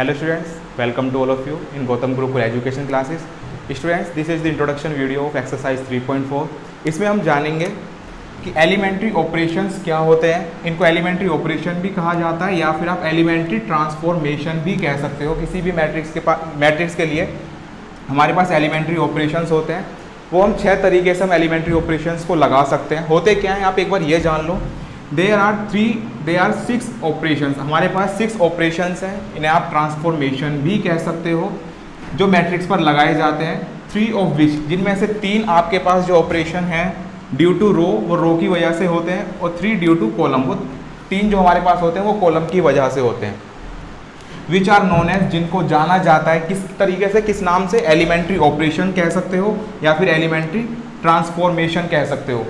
Hello students, welcome to all of you in Gautam Gurukul education classes. Students, this is the introduction video of exercise 3.4. इसमें हम जानेंगे कि elementary operations क्या होते हैं। इनको एलिमेंट्री ऑपरेशन भी कहा जाता है या फिर आप एलिमेंट्री ट्रांसफॉर्मेशन भी कह सकते हो। किसी भी मैट्रिक्स के लिए हमारे पास एलिमेंट्री ऑपरेशंस होते हैं। वो हम 6 तरीके से हम एलिमेंट्री ऑपरेशंस को लगा सकते हैं। होते क्या हैं आप एक बार ये जान लो। There are 6 operations. हमारे पास 6 ऑपरेशंस हैं। इन्हें आप ट्रांसफॉर्मेशन भी कह सकते हो जो मैट्रिक्स पर लगाए जाते हैं। 3 ऑफ विच, जिनमें से 3 आपके पास जो ऑपरेशन हैं ड्यू टू रो, वो रो की वजह से होते हैं, और 3 ड्यू टू कॉलम, वो 3 जो हमारे पास होते हैं वो कॉलम की वजह से होते हैं। विच आर नोन एज, जिनको जाना जाता है किस तरीके से, किस नाम से, एलिमेंट्री ऑपरेशन कह सकते हो या फिर एलिमेंट्री ट्रांसफॉर्मेशन कह सकते हो।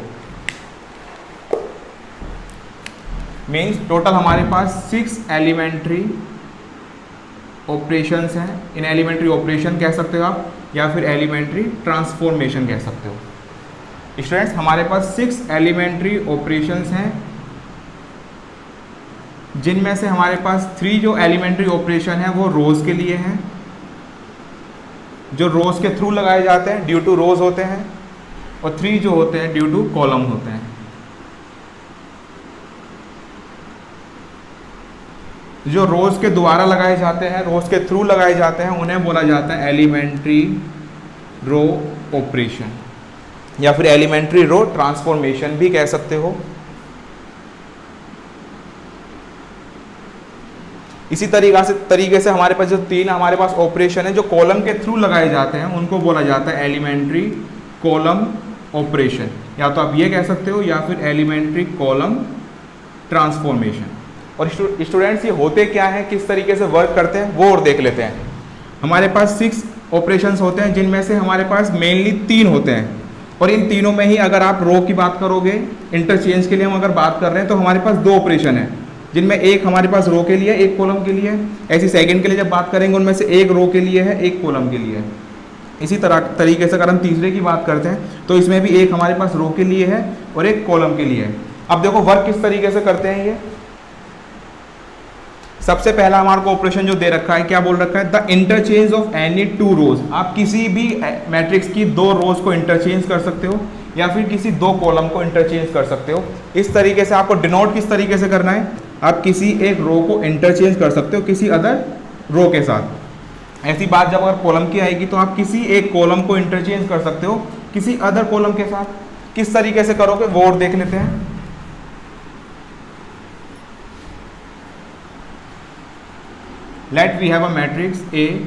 मीन्स टोटल हमारे पास 6 एलिमेंट्री ऑपरेशंस हैं। इन एलिमेंट्री ऑपरेशन कह सकते हो आप या फिर एलिमेंट्री ट्रांसफॉर्मेशन कह सकते हो। स्टूडेंट्स, हमारे पास 6 एलिमेंट्री ऑपरेशंस हैं, जिनमें से हमारे पास 3 जो एलिमेंट्री ऑपरेशन है वो रोज के लिए हैं, जो रोज के थ्रू लगाए जाते हैं, ड्यू टू रोज होते हैं, और 3 जो होते हैं ड्यू टू कॉलम होते हैं। जो रोज के द्वारा लगाए जाते हैं, रोज के थ्रू लगाए जाते हैं, उन्हें बोला जाता है एलिमेंट्री रो ऑपरेशन या फिर एलिमेंट्री रो ट्रांसफॉर्मेशन भी कह सकते हो। इसी तरीके से हमारे पास जो 3 हमारे पास ऑपरेशन है जो कॉलम के थ्रू लगाए जाते हैं उनको बोला जाता है एलिमेंट्री कॉलम ऑपरेशन, या तो आप ये कह सकते हो या फिर एलिमेंट्री कॉलम ट्रांसफॉर्मेशन। और स्टूडेंट्स, ये होते क्या है, किस तरीके से वर्क करते हैं वो और देख लेते हैं। हमारे पास 6 ऑपरेशंस होते हैं, जिनमें से हमारे पास मेनली 3 होते हैं, और इन तीनों में ही अगर आप रो की बात करोगे, इंटरचेंज के लिए हम अगर बात कर रहे हैं तो हमारे पास 2 ऑपरेशन है, जिनमें एक हमारे पास रो के लिए, एक कॉलम के लिए है। ऐसी सेकंड के लिए जब बात करेंगे उनमें से एक रो के लिए है, एक कॉलम के लिए है। इसी तरीके से अगर हम तीसरे की बात करते हैं तो इसमें भी एक हमारे पास रो के लिए है और एक कॉलम के लिए है। अब देखो वर्क किस तरीके से करते हैं ये। सबसे पहला हमारे को ऑपरेशन जो दे रखा है, क्या बोल रखा है, द इंटरचेंज ऑफ एनी 2 रोज। आप किसी भी मैट्रिक्स की 2 रोज को इंटरचेंज कर सकते हो या फिर किसी 2 कॉलम को इंटरचेंज कर सकते हो। इस तरीके से आपको डिनोट किस तरीके से करना है, आप किसी एक रो को इंटरचेंज कर सकते हो किसी अदर रो के साथ। ऐसी बात जब अगर कॉलम की आएगी तो आप किसी एक कॉलम को इंटरचेंज कर सकते हो किसी अदर कॉलम के साथ। किस तरीके से करोगे वो और देख लेते हैं। Let we have a matrix A,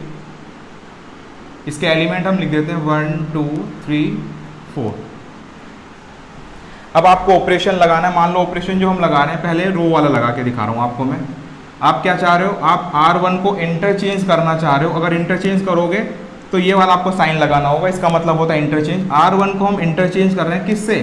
इसके एलिमेंट हम लिख देते हैं 1 2 3 4। अब आपको ऑपरेशन लगाना है। मान लो ऑपरेशन जो हम लगा रहे हैं, पहले रो वाला लगा के दिखा रहा हूं आपको मैं। आप क्या चाह रहे हो, आप R1 को इंटरचेंज करना चाह रहे हो। अगर इंटरचेंज करोगे तो ये वाला आपको साइन लगाना होगा, इसका मतलब होता है इंटरचेंज। R1 को हम इंटरचेंज कर रहे हैं किससे,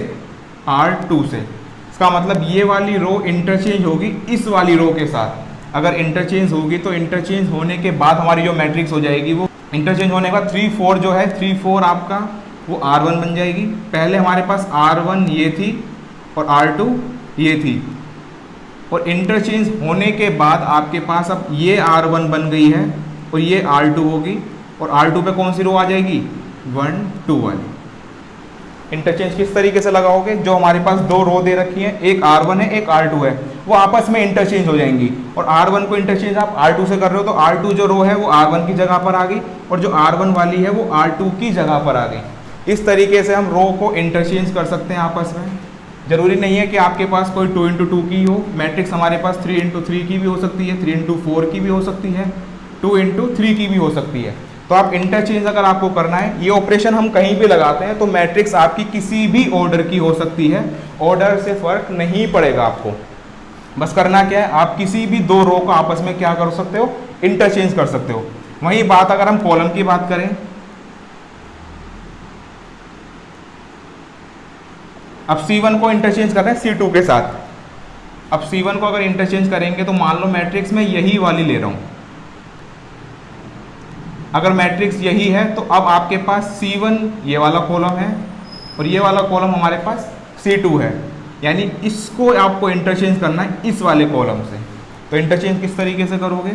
R2 से। इसका मतलब ये वाली रो इंटरचेंज होगी इस वाली रो के साथ। अगर इंटरचेंज होगी तो इंटरचेंज होने के बाद हमारी जो मैट्रिक्स हो जाएगी, वो इंटरचेंज होने के बाद 3 4 जो है 3 4 आपका वो R1 बन जाएगी। पहले हमारे पास R1 ये थी और R2 ये थी, और इंटरचेंज होने के बाद आपके पास अब ये R1 बन गई है और ये R2 होगी, और R2 पे कौन सी रो आ जाएगी, 1 2 वाली। इंटरचेंज किस तरीके से लगाओगे, जो हमारे पास 2 रो दे रखी है, एक R1 है एक R2 है, वो आपस में इंटरचेंज हो जाएंगी। और R1 को इंटरचेंज आप R2 से कर रहे हो तो R2 जो रो है वो R1 की जगह पर आ गई, और जो R1 वाली है वो R2 की जगह पर आ गई। इस तरीके से हम रो को इंटरचेंज कर सकते हैं आपस में। जरूरी नहीं है कि आपके पास कोई 2 × 2 की हो। मैट्रिक्स हमारे पास 3 × 3 की भी हो सकती है, 3 × 4 की भी हो सकती है, 2 × 3 की भी हो सकती है। तो आप इंटरचेंज अगर आपको करना है, ये ऑपरेशन हम कहीं भी लगाते हैं तो मैट्रिक्स आपकी किसी भी ऑर्डर की हो सकती है, ऑर्डर से फर्क नहीं पड़ेगा आपको। बस करना क्या है, आप किसी भी 2 रो को आपस में क्या कर सकते हो, इंटरचेंज कर सकते हो। वही बात अगर हम कॉलम की बात करें, अब C1 को इंटरचेंज कर रहे हैं C2 के साथ। अब C1 को अगर इंटरचेंज करेंगे तो मान लो मैट्रिक्स में यही वाली ले रहा हूं। अगर मैट्रिक्स यही है तो अब आपके पास C1 ये वाला कॉलम है और ये वाला कॉलम हमारे पास C2 है, यानी इसको आपको इंटरचेंज करना है इस वाले कॉलम से। तो इंटरचेंज किस तरीके से करोगे,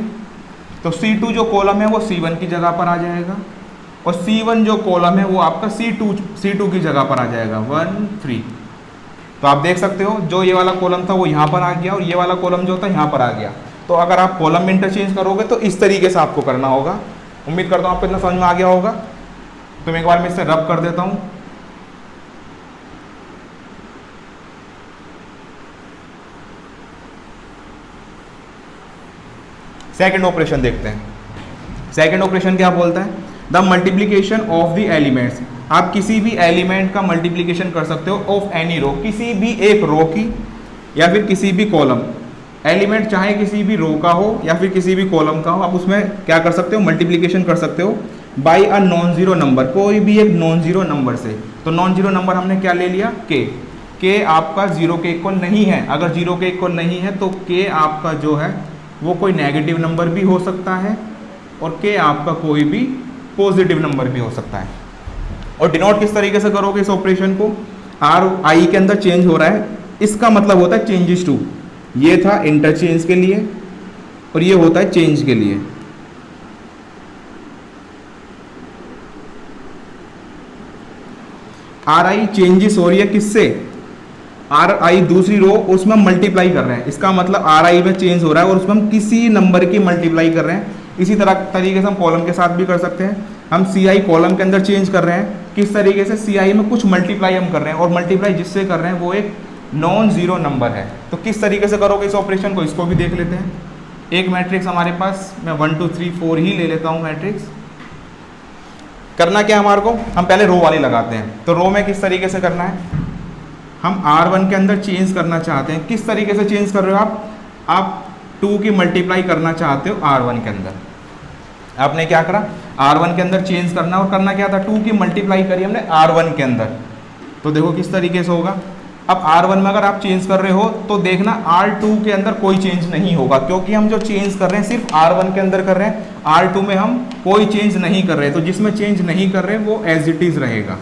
तो C2 जो कॉलम है वो C1 की जगह पर आ जाएगा, और C1 जो कॉलम है वो आपका C2 की जगह पर आ जाएगा 1 3। तो आप देख सकते हो जो ये वाला कॉलम था वो यहाँ पर आ गया, और ये वाला कॉलम जो था यहाँ पर आ गया। तो अगर आप कॉलम में इंटरचेंज करोगे तो इस तरीके से आपको करना होगा। उम्मीद करता हूँ आपको इतना समझ में आ गया होगा। तो मैं एक बार मैं इसे रब कर देता हूँ। सेकंड ऑपरेशन देखते हैं। सेकंड ऑपरेशन क्या बोलता है? The multiplication of the elements. आप किसी भी एलिमेंट का मल्टीप्लीकेशन कर सकते हो ऑफ एनी रो, किसी भी एक रो की या फिर किसी भी कॉलम। एलिमेंट चाहे किसी भी रो का हो या फिर किसी भी कॉलम का हो, आप उसमें क्या कर सकते हो? मल्टीप्लीकेशन कर सकते हो by a non zero number, कोई भी एक नॉन जीरो नंबर से। तो नॉन जीरो नंबर हमने क्या ले लिया? के आपका जीरो के इक्वल नहीं है। अगर जीरो के इक्वल नहीं है तो के आपका जो है वो कोई नेगेटिव नंबर भी हो सकता है, और के आपका कोई भी पॉजिटिव नंबर भी हो सकता है। और डिनोट किस तरीके से करोगे इस ऑपरेशन को? आर आई के अंदर चेंज हो रहा है, इसका मतलब होता है चेंजेस टू। ये था इंटरचेंज के लिए और ये होता है चेंज के लिए। आर आई चेंजेस हो रही है किससे? आर आई दूसरी रो, उसमें हम मल्टीप्लाई कर रहे हैं, इसका मतलब आर आई में चेंज हो रहा है और उसमें हम किसी नंबर की मल्टीप्लाई कर रहे हैं। इसी तरीके से हम कॉलम के साथ भी कर सकते हैं। हम सी आई कॉलम के अंदर चेंज कर रहे हैं, किस तरीके से? सी आई में कुछ मल्टीप्लाई हम कर रहे हैं, और मल्टीप्लाई जिससे कर रहे हैं वो एक नॉन जीरो नंबर है। तो किस तरीके से करोगे इस ऑपरेशन को, इसको भी देख लेते हैं। एक मैट्रिक्स हमारे पास, मैं 1 2 3 4 ही ले लेता हूँ मैट्रिक्स। करना क्या हमारे को? हम पहले रो वाली लगाते हैं। तो रो में किस तरीके से करना है? हम R1 के अंदर चेंज करना चाहते हैं। किस तरीके से चेंज कर रहे हो आप 2 की मल्टीप्लाई करना चाहते हो R1 के अंदर। आपने क्या करा? R1 के अंदर चेंज करना, और करना क्या था? 2 की मल्टीप्लाई करी हमने R1 के अंदर। तो देखो किस तरीके से होगा। अब R1 में अगर आप चेंज कर रहे हो तो देखना R2 के अंदर कोई चेंज नहीं होगा, क्योंकि हम जो चेंज कर रहे हैं सिर्फ R1 के अंदर कर रहे हैं, R2 में हम कोई चेंज नहीं कर रहे। तो जिसमें चेंज नहीं कर रहे वो एज इट इज रहेगा।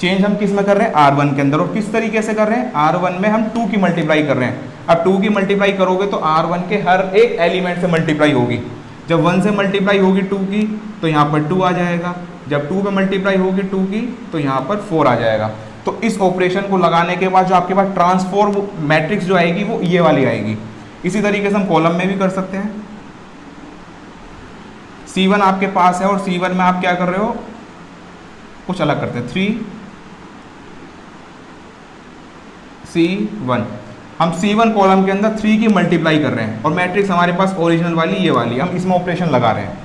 चेंज हम किस में कर रहे हैं? R1 के अंदर। और किस तरीके से कर रहे हैं? R1 में हम 2 की मल्टीप्लाई कर रहे हैं। अब 2 की मल्टीप्लाई करोगे तो R1 के हर एक एलिमेंट से मल्टीप्लाई होगी। जब 1 से मल्टीप्लाई होगी 2 की तो यहाँ पर 2 आ जाएगा। जब 2 पे मल्टीप्लाई होगी 2 की तो यहाँ पर 4 आ जाएगा। तो इस ऑपरेशन को लगाने के बाद जो आपके पास ट्रांसफॉर्म मैट्रिक्स जो आएगी वो ये वाली आएगी। इसी तरीके से हम कॉलम में भी कर सकते हैं। C1 आपके पास है और C1 में आप क्या कर रहे हो? कुछ अलग करते हैं। 3 C1, हम C1 कॉलम के अंदर 3 की मल्टीप्लाई कर रहे हैं, और मैट्रिक्स हमारे पास ओरिजिनल वाली ये वाली, हम इसमें ऑपरेशन लगा रहे हैं।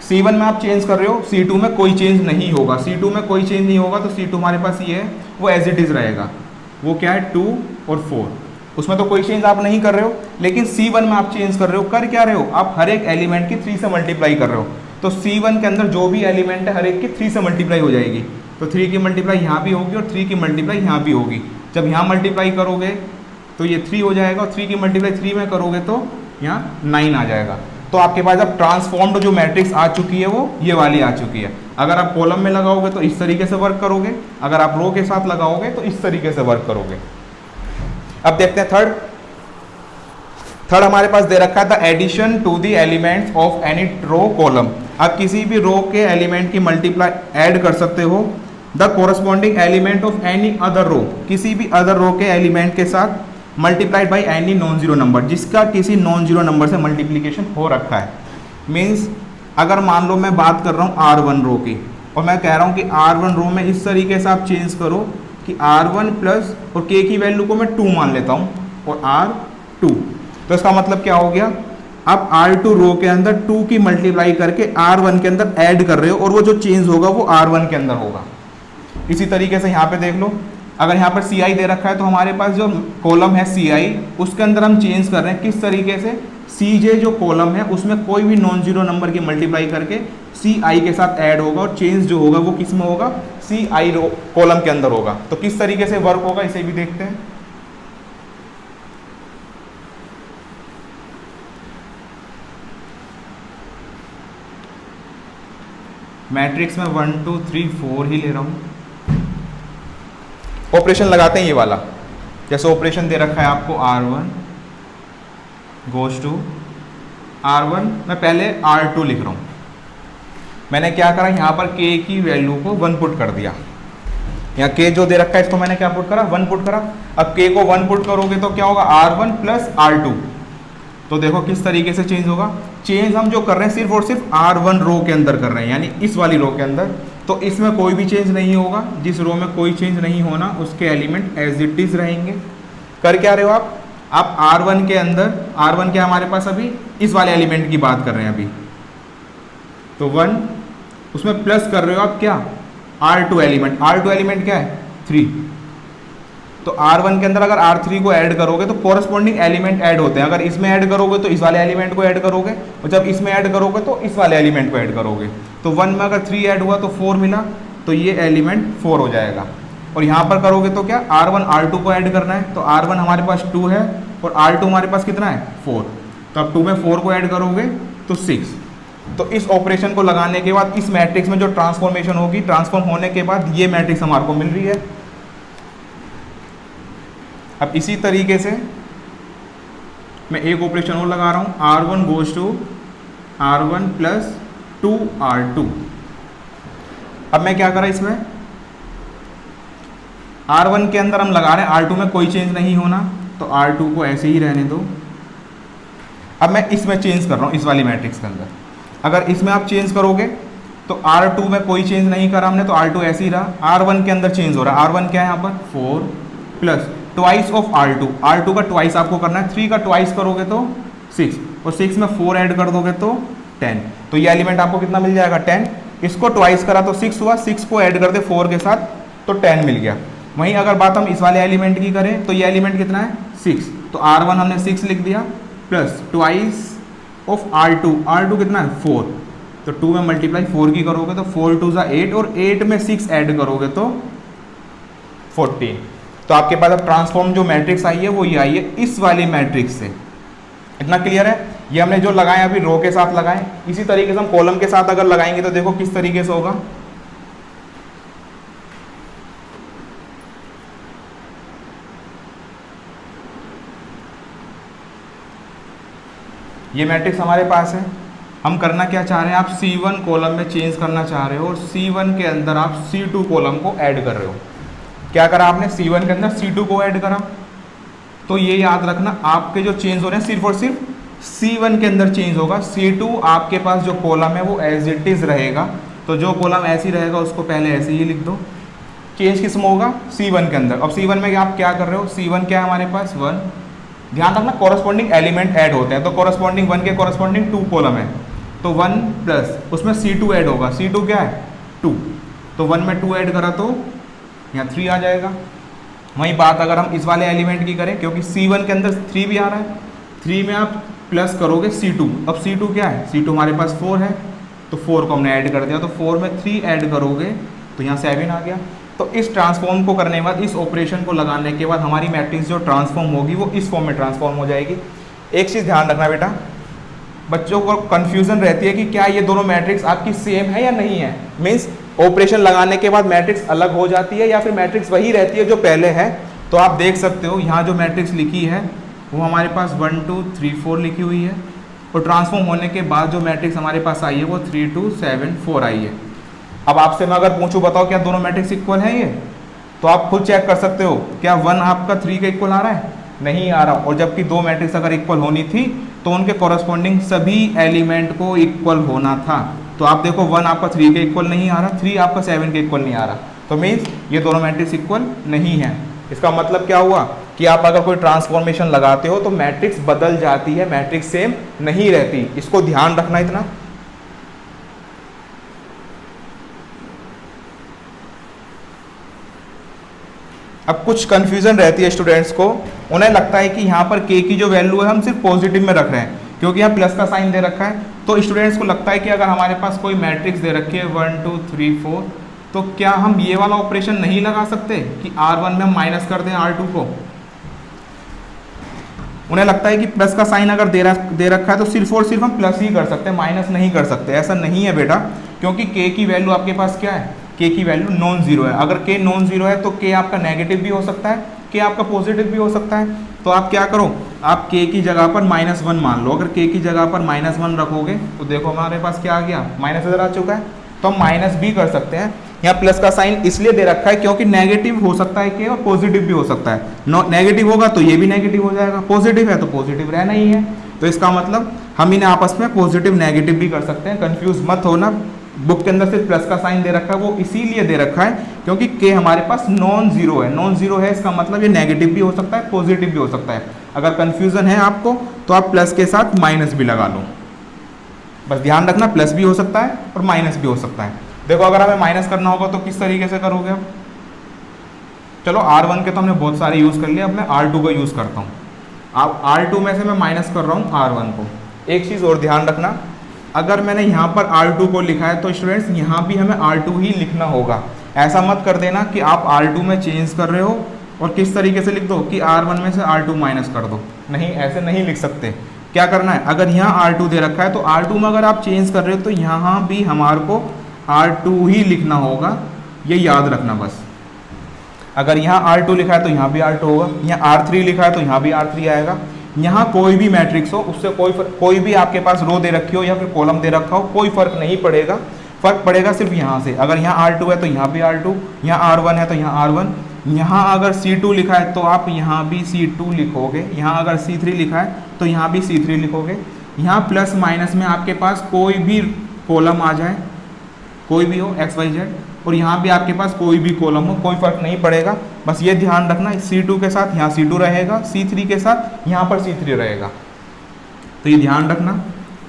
C1 में आप चेंज कर रहे हो, C2 में कोई चेंज नहीं होगा। C2 में कोई चेंज नहीं होगा तो C2 हमारे पास ये है, वो एज इट इज रहेगा। वो क्या है? 2 और 4, उसमें तो कोई चेंज आप नहीं कर रहे हो। लेकिन C1 में आप चेंज कर रहे हो। कर क्या रहे हो? आप हर एक एलिमेंट की 3 से मल्टीप्लाई कर रहे हो। तो C1 के अंदर जो भी एलिमेंट है हर एक की 3 से मल्टीप्लाई हो जाएगी। तो 3 की मल्टीप्लाई यहाँ भी होगी और 3 की मल्टीप्लाई यहाँ भी होगी। जब यहाँ मल्टीप्लाई करोगे तो ये 3 हो जाएगा, और 3 की मल्टीप्लाई 3 में करोगे तो यहाँ 9 आ जाएगा। तो आपके पास अब ट्रांसफॉर्म्ड जो मैट्रिक्स आ चुकी है वो ये वाली आ चुकी है। अगर आप कॉलम में लगाओगे तो इस तरीके से वर्क करोगे, अगर आप रो के साथ लगाओगे तो इस तरीके से वर्क करोगे। अब देखते हैं थर्ड हमारे पास दे रखा है the addition to the elements of any row column. आप किसी भी रो के एलिमेंट की मल्टीप्लाई ऐड कर सकते हो the corresponding element of any other row, किसी भी अदर रो के एलिमेंट के साथ multiplied by any non zero number, जिसका किसी नॉन जीरो नंबर से मल्टीप्लीकेशन हो रखा है। मीन्स अगर मान लो मैं बात कर रहा हूँ R1 रो की, और मैं कह रहा हूँ कि R1 रो में इस तरीके से आप चेंज करो कि R1 प्लस और K की वैल्यू को मैं 2 मान लेता हूँ और R2। तो इसका मतलब क्या हो गया? आप R2 रो के अंदर 2 की मल्टीप्लाई करके R1 के अंदर ऐड कर रहे हो, और वो जो चेंज होगा वो R1 के अंदर होगा। इसी तरीके से यहाँ पे देख लो, अगर यहाँ पर Ci दे रखा है तो हमारे पास जो कॉलम है Ci उसके अंदर हम चेंज कर रहे हैं किस तरीके से? Cj जो कॉलम है उसमें कोई भी नॉन जीरो नंबर की मल्टीप्लाई करके Ci के साथ ऐड होगा, और चेंज जो होगा वो किस में होगा? Ci रो कॉलम के अंदर होगा। तो किस तरीके से वर्क होगा इसे भी देखते हैं। मैट्रिक्स में 1 2 3 4 ही ले रहा हूँ। ऑपरेशन लगाते हैं ये वाला, जैसे ऑपरेशन दे रखा है आपको R1 गोज टू R1, मैं पहले R2 लिख रहा हूँ। मैंने क्या करा, यहाँ पर k की वैल्यू को 1 पुट कर दिया। यहाँ k जो दे रखा है इसको मैंने क्या पुट करा, 1 पुट करा। अब k को 1 पुट करोगे तो क्या होगा, R1 प्लस R2। तो देखो किस तरीके से चेंज होगा। चेंज हम जो कर रहे हैं सिर्फ और सिर्फ R1 रो के अंदर कर रहे हैं, यानी इस वाली रो के अंदर। तो इसमें कोई भी चेंज नहीं होगा। जिस रो में कोई चेंज नहीं होना उसके एलिमेंट एज इट इज रहेंगे। कर क्या रहे हो आप R1 के अंदर, R1 क्या हमारे पास अभी इस वाले एलिमेंट की बात कर रहे हैं अभी, तो 1 उसमें प्लस कर रहे हो आप क्या, R2 एलिमेंट। R2 एलिमेंट क्या है, 3। तो R1 के अंदर अगर R3 को ऐड करोगे तो कोरस्पॉन्डिंग एलिमेंट ऐड होते हैं। अगर इसमें ऐड करोगे तो इस वाले एलिमेंट को ऐड करोगे, और जब इसमें ऐड करोगे तो इस वाले एलिमेंट को ऐड करोगे। तो 1 में अगर 3 ऐड हुआ तो 4 मिला, तो ये एलिमेंट 4 हो जाएगा। और यहाँ पर करोगे तो क्या, R1 R2 को ऐड करना है। तो R1 हमारे पास 2 है और R2 हमारे पास कितना है, 4। तो अब 2 में 4 को ऐड करोगे तो 6। तो इस ऑपरेशन को लगाने के बाद इस मैट्रिक्स में जो ट्रांसफॉर्मेशन होगी, ट्रांसफॉर्म होने के बाद ये मैट्रिक्स हमारे को मिल रही है। अब इसी तरीके से मैं एक ऑपरेशन और लगा रहा हूँ, R1 goes to R1 plus 2R2। अब मैं क्या करा, इसमें R1 के अंदर हम लगा रहे हैं, R2 में कोई चेंज नहीं होना, तो R2 को ऐसे ही रहने दो। अब मैं इसमें चेंज कर रहा हूँ, इस वाली मैट्रिक्स के अंदर। अगर इसमें आप चेंज करोगे तो R2 में कोई चेंज नहीं करा हमने, तो R2 ऐसे ही रहा। R1 के अंदर चेंज हो रहा है। R1 क्या है यहाँ पर, 4 plus twice of R2। R2 का ट्वाइस आपको करना है। 3 का ट्वाइस करोगे तो 6, और 6 में 4 ऐड कर दोगे तो 10। तो ये एलिमेंट आपको कितना मिल जाएगा, 10। इसको ट्वाइस करा तो 6 हुआ, 6 को ऐड कर दे 4 के साथ तो 10 मिल गया। वहीं अगर बात हम इस वाले एलिमेंट की करें तो ये एलिमेंट कितना है, 6। तो R1 हमने 6 लिख दिया, प्लस ट्वाइस ऑफ R2 कितना है, 4। तो 2 में मल्टीप्लाई 4 की करोगे तो 4 2 ज़ा 8, और 8 में 6 ऐड करोगे तो 14। तो आपके पास अब ट्रांसफॉर्म जो मैट्रिक्स आई है वो ये आई है इस वाली मैट्रिक्स से। इतना क्लियर है। ये हमने जो लगाए अभी रो के साथ लगाए, इसी तरीके से हम कॉलम के साथ अगर लगाएंगे तो देखो किस तरीके से होगा। ये मैट्रिक्स हमारे पास है। हम करना क्या चाह रहे हैं, आप C1 कॉलम में चेंज करना चाह रहे हो, और C1 के अंदर आप C2 कॉलम को ऐड कर रहे हो। क्या करा आपने, C1 के अंदर C2 को ऐड करा। तो ये याद रखना, आपके जो चेंज हो रहे हैं सिर्फ और सिर्फ C1 के अंदर चेंज होगा। C2 आपके पास जो कॉलम है वो एज इट इज रहेगा। तो जो कॉलम ऐसे ही रहेगा उसको पहले ऐसे ही लिख दो। चेंज किस में होगा, C1 के अंदर। अब C1 में आप क्या कर रहे हो, C1 क्या है हमारे पास, 1। ध्यान रखना कॉरस्पॉन्डिंग एलिमेंट ऐड होते हैं, तो कॉरस्पॉन्डिंग 1 के कॉरस्पॉन्डिंग 2 कॉलम है, तो 1 प्लस उसमें C2 ऐड होगा। C2 क्या है, 2। तो 1 में 2 ऐड करा तो यहाँ 3 आ जाएगा। वही बात अगर हम इस वाले एलिमेंट की करें, क्योंकि C1 के अंदर 3 भी आ रहा है, 3 में आप प्लस करोगे C2। अब C2 क्या है, C2 हमारे पास 4 है, तो 4 को हमने ऐड कर दिया, तो 4 में 3 ऐड करोगे तो यहाँ 7 आ गया। तो इस ट्रांसफॉर्म को करने के बाद, इस ऑपरेशन को लगाने के बाद हमारी मैट्रिक्स जो ट्रांसफॉर्म होगी वो इस फॉर्म में ट्रांसफॉर्म हो जाएगी। एक चीज़ ध्यान रखना बेटा, बच्चों को कन्फ्यूज़न रहती है कि क्या ये दोनों मैट्रिक्स आपकी सेम है या नहीं है। मीन्स ऑपरेशन लगाने के बाद मैट्रिक्स अलग हो जाती है या फिर मैट्रिक्स वही रहती है जो पहले है। तो आप देख सकते हो यहाँ जो मैट्रिक्स लिखी है वो हमारे पास 1 2 3 4 लिखी हुई है, और ट्रांसफॉर्म होने के बाद जो मैट्रिक्स हमारे पास आई है वो 3 2 7 4 आई है। अब आपसे मैं अगर पूछूं बताओ क्या दोनों मैट्रिक्स इक्वल हैं ये, तो आप खुद चेक कर सकते हो, क्या 1 आपका 3 के इक्वल आ रहा है, नहीं आ रहा। और जबकि दो मैट्रिक्स अगर इक्वल होनी थी तो उनके कॉरस्पॉन्डिंग सभी एलिमेंट को इक्वल होना था। तो आप देखो 1 आपका 3 के इक्वल नहीं आ रहा, 3 आपका 7 के इक्वल नहीं आ रहा, तो मीन्स ये दोनों मैट्रिक्स इक्वल नहीं है। इसका मतलब क्या हुआ कि आप अगर कोई ट्रांसफॉर्मेशन लगाते हो तो मैट्रिक्स बदल जाती है, मैट्रिक्स सेम नहीं रहती। इसको ध्यान रखना इतना। अब कुछ कंफ्यूजन रहती है स्टूडेंट्स को, उन्हें लगता है कि यहाँ पर k की जो वैल्यू है हम सिर्फ पॉजिटिव में रख रहे हैं, क्योंकि यहाँ प्लस का साइन दे रखा है। तो स्टूडेंट्स को लगता है कि अगर हमारे पास कोई मैट्रिक्स दे रखी है 1 2 3 4, तो क्या हम ये वाला ऑपरेशन नहीं लगा सकते कि R1 में हम माइनस कर दें R2 को। उन्हें लगता है कि प्लस का साइन अगर दे रखा है तो सिर्फ और सिर्फ हम प्लस ही कर सकते हैं, माइनस नहीं कर सकते। ऐसा नहीं है बेटा, क्योंकि k की वैल्यू आपके पास क्या है, k की वैल्यू नॉन जीरो है। अगर k नॉन जीरो है तो k आपका नेगेटिव भी हो सकता है, k आपका पॉजिटिव भी हो सकता है। तो आप क्या करो, आप k की जगह पर -1 मान लो। अगर k की जगह पर -1 रखोगे तो देखो हमारे पास क्या आ गया, माइनस इधर आ चुका है, तो हम माइनस भी कर सकते हैं। यहाँ प्लस का साइन इसलिए दे रखा है क्योंकि नेगेटिव हो सकता है k और पॉजिटिव भी हो सकता है। नेगेटिव होगा तो ये भी नेगेटिव हो जाएगा, पॉजिटिव है तो पॉजिटिव रहना ही है। तो इसका मतलब हम इन्हें आपस में पॉजिटिव नेगेटिव भी कर सकते हैं। कंफ्यूज मत होना, बुक के अंदर सिर्फ प्लस का साइन दे रखा है, वो इसीलिए दे रखा है क्योंकि k हमारे पास नॉन जीरो है। नॉन जीरो है इसका मतलब ये नेगेटिव भी हो सकता है, पॉजिटिव भी हो सकता है। अगर कंफ्यूजन है आपको तो आप प्लस के साथ माइनस भी लगा लो। बस ध्यान रखना प्लस भी हो सकता है और माइनस भी हो सकता है। देखो अगर हमें माइनस करना होगा तो किस तरीके से करोगे आप? चलो R1 के तो हमने बहुत सारे यूज़ कर लिए, अब मैं R2 का यूज़ करता हूँ। अब R2 में से मैं माइनस कर रहा हूँ R1 को। एक चीज़ और ध्यान रखना, अगर मैंने यहाँ पर R2 को लिखा है तो स्टूडेंट्स यहाँ भी हमें R2 ही लिखना होगा। ऐसा मत कर देना कि आप R2 में चेंज कर रहे हो और किस तरीके से लिख दो कि R1 में से R2 माइनस कर दो। नहीं, ऐसे नहीं लिख सकते। क्या करना है, अगर यहाँ R2 दे रखा है तो R2 में अगर आप चेंज कर रहे हो तो यहाँ भी हमारे को R2 ही लिखना होगा, ये याद रखना बस। अगर यहाँ R2 लिखा है तो यहाँ भी R2 होगा, यहाँ R3 लिखा है तो यहाँ भी R3 आएगा। यहाँ कोई भी मैट्रिक्स हो उससे कोई भी आपके पास रो दे रखी हो या फिर कॉलम दे रखा हो, कोई फर्क नहीं पड़ेगा। फर्क पड़ेगा सिर्फ यहाँ से, अगर यहाँ R2 है तो यहाँ भी R2, यहाँ R1 है तो यहाँ R1। यहाँ अगर C2 लिखा है तो आप यहाँ भी C2 लिखोगे, यहाँ अगर C3 लिखा है तो यहाँ भी C3 लिखोगे। यहाँ प्लस माइनस में आपके पास कोई भी कॉलम आ जाए, कोई भी हो x y z, और यहाँ भी आपके पास कोई भी कॉलम हो, कोई फर्क नहीं पड़ेगा। बस ये ध्यान रखना C2 के साथ यहाँ C2 रहेगा, C3 के साथ यहाँ पर C3 रहेगा। तो ये ध्यान रखना।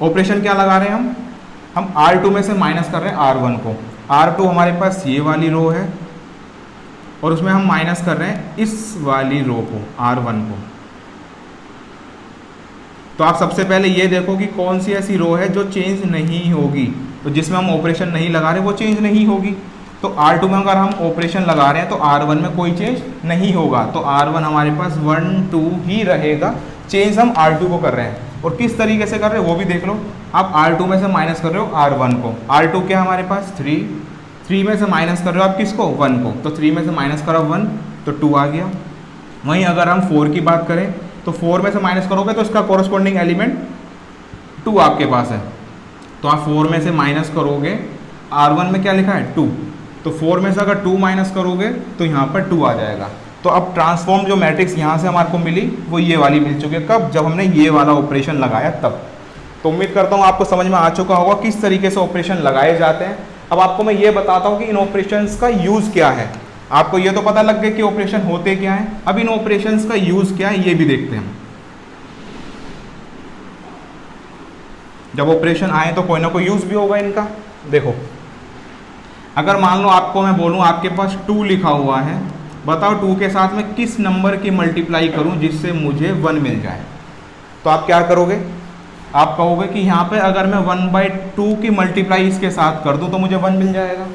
ऑपरेशन क्या लगा रहे हैं हम R2 में से माइनस कर रहे हैं R1 को। R2 हमारे पास ये वाली रो है और उसमें हम माइनस कर रहे हैं इस वाली रो को, R1 को। तो आप सबसे पहले ये देखो कि कौन सी ऐसी रो है जो चेंज नहीं होगी, तो जिसमें हम ऑपरेशन नहीं लगा रहे वो चेंज नहीं होगी। तो R2 में अगर हम ऑपरेशन लगा रहे हैं तो R1 में कोई चेंज नहीं होगा, तो R1 हमारे पास 1 2 ही रहेगा। चेंज हम R2 को कर रहे हैं और किस तरीके से कर रहे हैं वो भी देख लो। आप R2 में से माइनस कर रहे हो R1 को, R2 क्या हमारे पास 3 में से माइनस कर रहे हो आप किसको, 1 को, तो 3 में से माइनस करो 1 तो 2 आ गया। वहीं अगर हम 4 की बात करें तो 4 में से माइनस करोगे तो इसका कॉरस्पॉन्डिंग एलिमेंट 2 आपके पास है, तो आप 4 में से माइनस करोगे, R1 में क्या लिखा है 2, तो 4 में से अगर 2 माइनस करोगे तो यहाँ पर 2 आ जाएगा। तो अब ट्रांसफॉर्म जो मैट्रिक्स यहाँ से हमारे को मिली वो ये वाली मिल चुकी है। कब, जब हमने ये वाला ऑपरेशन लगाया तब। तो उम्मीद करता हूँ आपको समझ में आ चुका होगा किस तरीके से ऑपरेशन लगाए जाते हैं। अब आपको मैं ये बताता हूँ कि इन ऑपरेशंस का यूज़ क्या है। आपको ये तो पता लग गया कि ऑपरेशन होते क्या हैं, अब इन ऑपरेशंस का यूज़ क्या है ये भी देखते हैं। जब ऑपरेशन आए तो कोई ना कोई यूज़ भी होगा इनका। देखो अगर मान लो आपको मैं बोलूँ आपके पास 2 लिखा हुआ है, बताओ 2 के साथ में किस नंबर की मल्टीप्लाई करूँ जिससे मुझे 1 मिल जाए। तो आप क्या करोगे, आप कहोगे कि यहाँ पे अगर मैं 1/2 की मल्टीप्लाई इसके साथ कर दूँ तो मुझे 1 मिल जाएगा,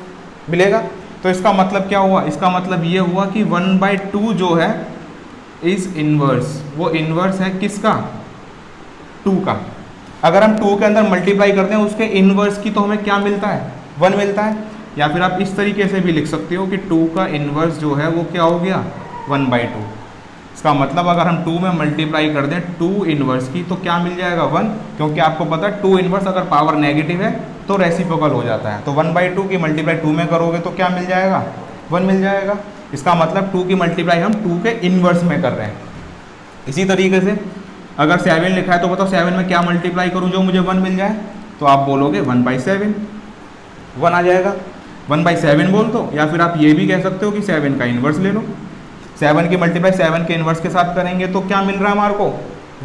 मिलेगा। तो इसका मतलब क्या हुआ, इसका मतलब ये हुआ कि 1/2 जो है इज इनवर्स, वो इनवर्स है किसका, 2 का। अगर हम 2 के अंदर मल्टीप्लाई करते हैं उसके इनवर्स की तो हमें क्या मिलता है, 1 मिलता है। या फिर आप इस तरीके से भी लिख सकते हो कि 2 का इन्वर्स जो है वो क्या हो गया, 1/2। इसका मतलब अगर हम 2 में मल्टीप्लाई कर दें 2 इन्वर्स की तो क्या मिल जाएगा, 1, क्योंकि आपको पता है 2 इन्वर्स अगर पावर नेगेटिव है तो रेसिप्रोकल हो जाता है। तो 1/2 की मल्टीप्लाई 2 में करोगे तो क्या मिल जाएगा, 1 मिल जाएगा। इसका मतलब 2 की मल्टीप्लाई हम 2 के इन्वर्स में कर रहे हैं। इसी तरीके से अगर 7 लिखा है तो बताओ 7 में क्या मल्टीप्लाई करूँ जो मुझे 1 मिल जाए, तो आप बोलोगे 1/7, 1 आ जाएगा। 1/7 बोल दो, या फिर आप ये भी कह सकते हो कि 7 का इन्वर्स ले लो। 7 की मल्टीप्लाई 7 के इन्वर्स के साथ करेंगे तो क्या मिल रहा है हमारे को,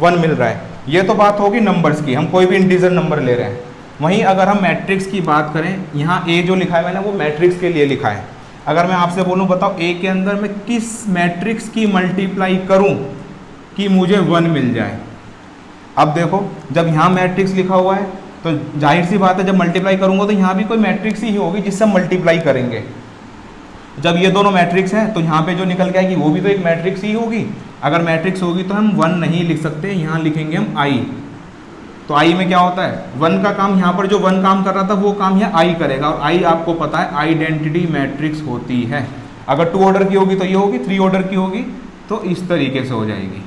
1 मिल रहा है। ये तो बात होगी नंबर्स की, हम कोई भी इंटीजर नंबर ले रहे हैं। वहीं अगर हम मैट्रिक्स की बात करें, यहाँ ए जो लिखा है मैंने वो मैट्रिक्स के लिए लिखा है। अगर मैं आपसे बोलूँ बताओ ए के अंदर मैं किस मैट्रिक्स की मल्टीप्लाई करूँ कि मुझे 1 मिल जाए। अब देखो जब यहाँ मैट्रिक्स लिखा हुआ है तो जाहिर सी बात है जब मल्टीप्लाई करूंगा तो यहाँ भी कोई मैट्रिक्स ही होगी जिससे हम मल्टीप्लाई करेंगे। जब ये दोनों मैट्रिक्स हैं तो यहाँ पे जो निकल के आएगी वो भी तो एक मैट्रिक्स ही होगी। अगर मैट्रिक्स होगी तो हम 1 नहीं लिख सकते, यहाँ लिखेंगे हम आई। तो आई में क्या होता है, 1 का काम, यहाँ पर जो 1 काम कर रहा था वो काम यहाँ आई करेगा। और आई आपको पता है आइडेंटिटी मैट्रिक्स होती है। अगर 2 ऑर्डर की होगी तो ये होगी, 3 ऑर्डर की होगी तो इस तरीके से हो जाएगी।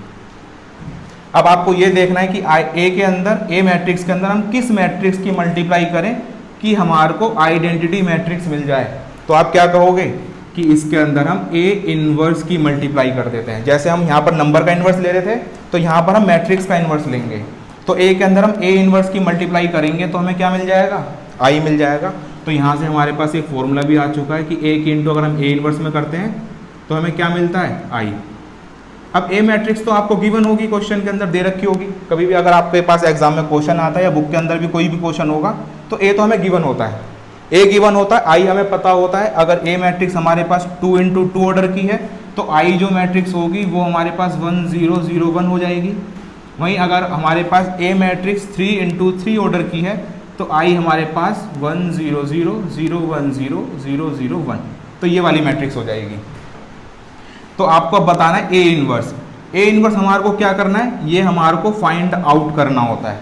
अब आपको ये देखना है कि ए के अंदर, ए मैट्रिक्स के अंदर हम किस मैट्रिक्स की मल्टीप्लाई करें कि हमारे को आइडेंटिटी मैट्रिक्स मिल जाए। तो आप क्या कहोगे कि इसके अंदर हम ए इनवर्स की मल्टीप्लाई कर देते हैं। जैसे हम यहाँ पर नंबर का इन्वर्स ले रहे थे, तो यहाँ पर हम मैट्रिक्स का इन्वर्स लेंगे। तो ए के अंदर हम ए इनवर्स की मल्टीप्लाई करेंगे तो हमें क्या मिल जाएगा, आई मिल जाएगा। तो यहाँ से हमारे पास एक फॉर्मूला भी आ चुका है कि ए की इंटू अगर हम ए इनवर्स में करते हैं तो हमें क्या मिलता है, आई। अब ए मैट्रिक्स तो आपको गिवन होगी, क्वेश्चन के अंदर दे रखी होगी। कभी भी अगर आपके पास एग्जाम में क्वेश्चन आता है या बुक के अंदर भी कोई भी क्वेश्चन होगा तो ए तो हमें गिवन होता है, ए गिवन होता है, आई हमें पता होता है। अगर ए मैट्रिक्स हमारे पास 2 इंटू 2 ऑर्डर की है तो आई जो मैट्रिक्स होगी वो हमारे पास 1 0 0 1 हो जाएगी। वहीं अगर हमारे पास ए मैट्रिक्स 3 इंटू 3 ऑर्डर की है तो आई हमारे पास 1 0 0 0 1 0 0 0 1, तो ये वाली मैट्रिक्स हो जाएगी। तो आपको अब बताना है ए इनवर्स। ए इनवर्स हमारे को क्या करना है, ये हमारे को फाइंड आउट करना होता है।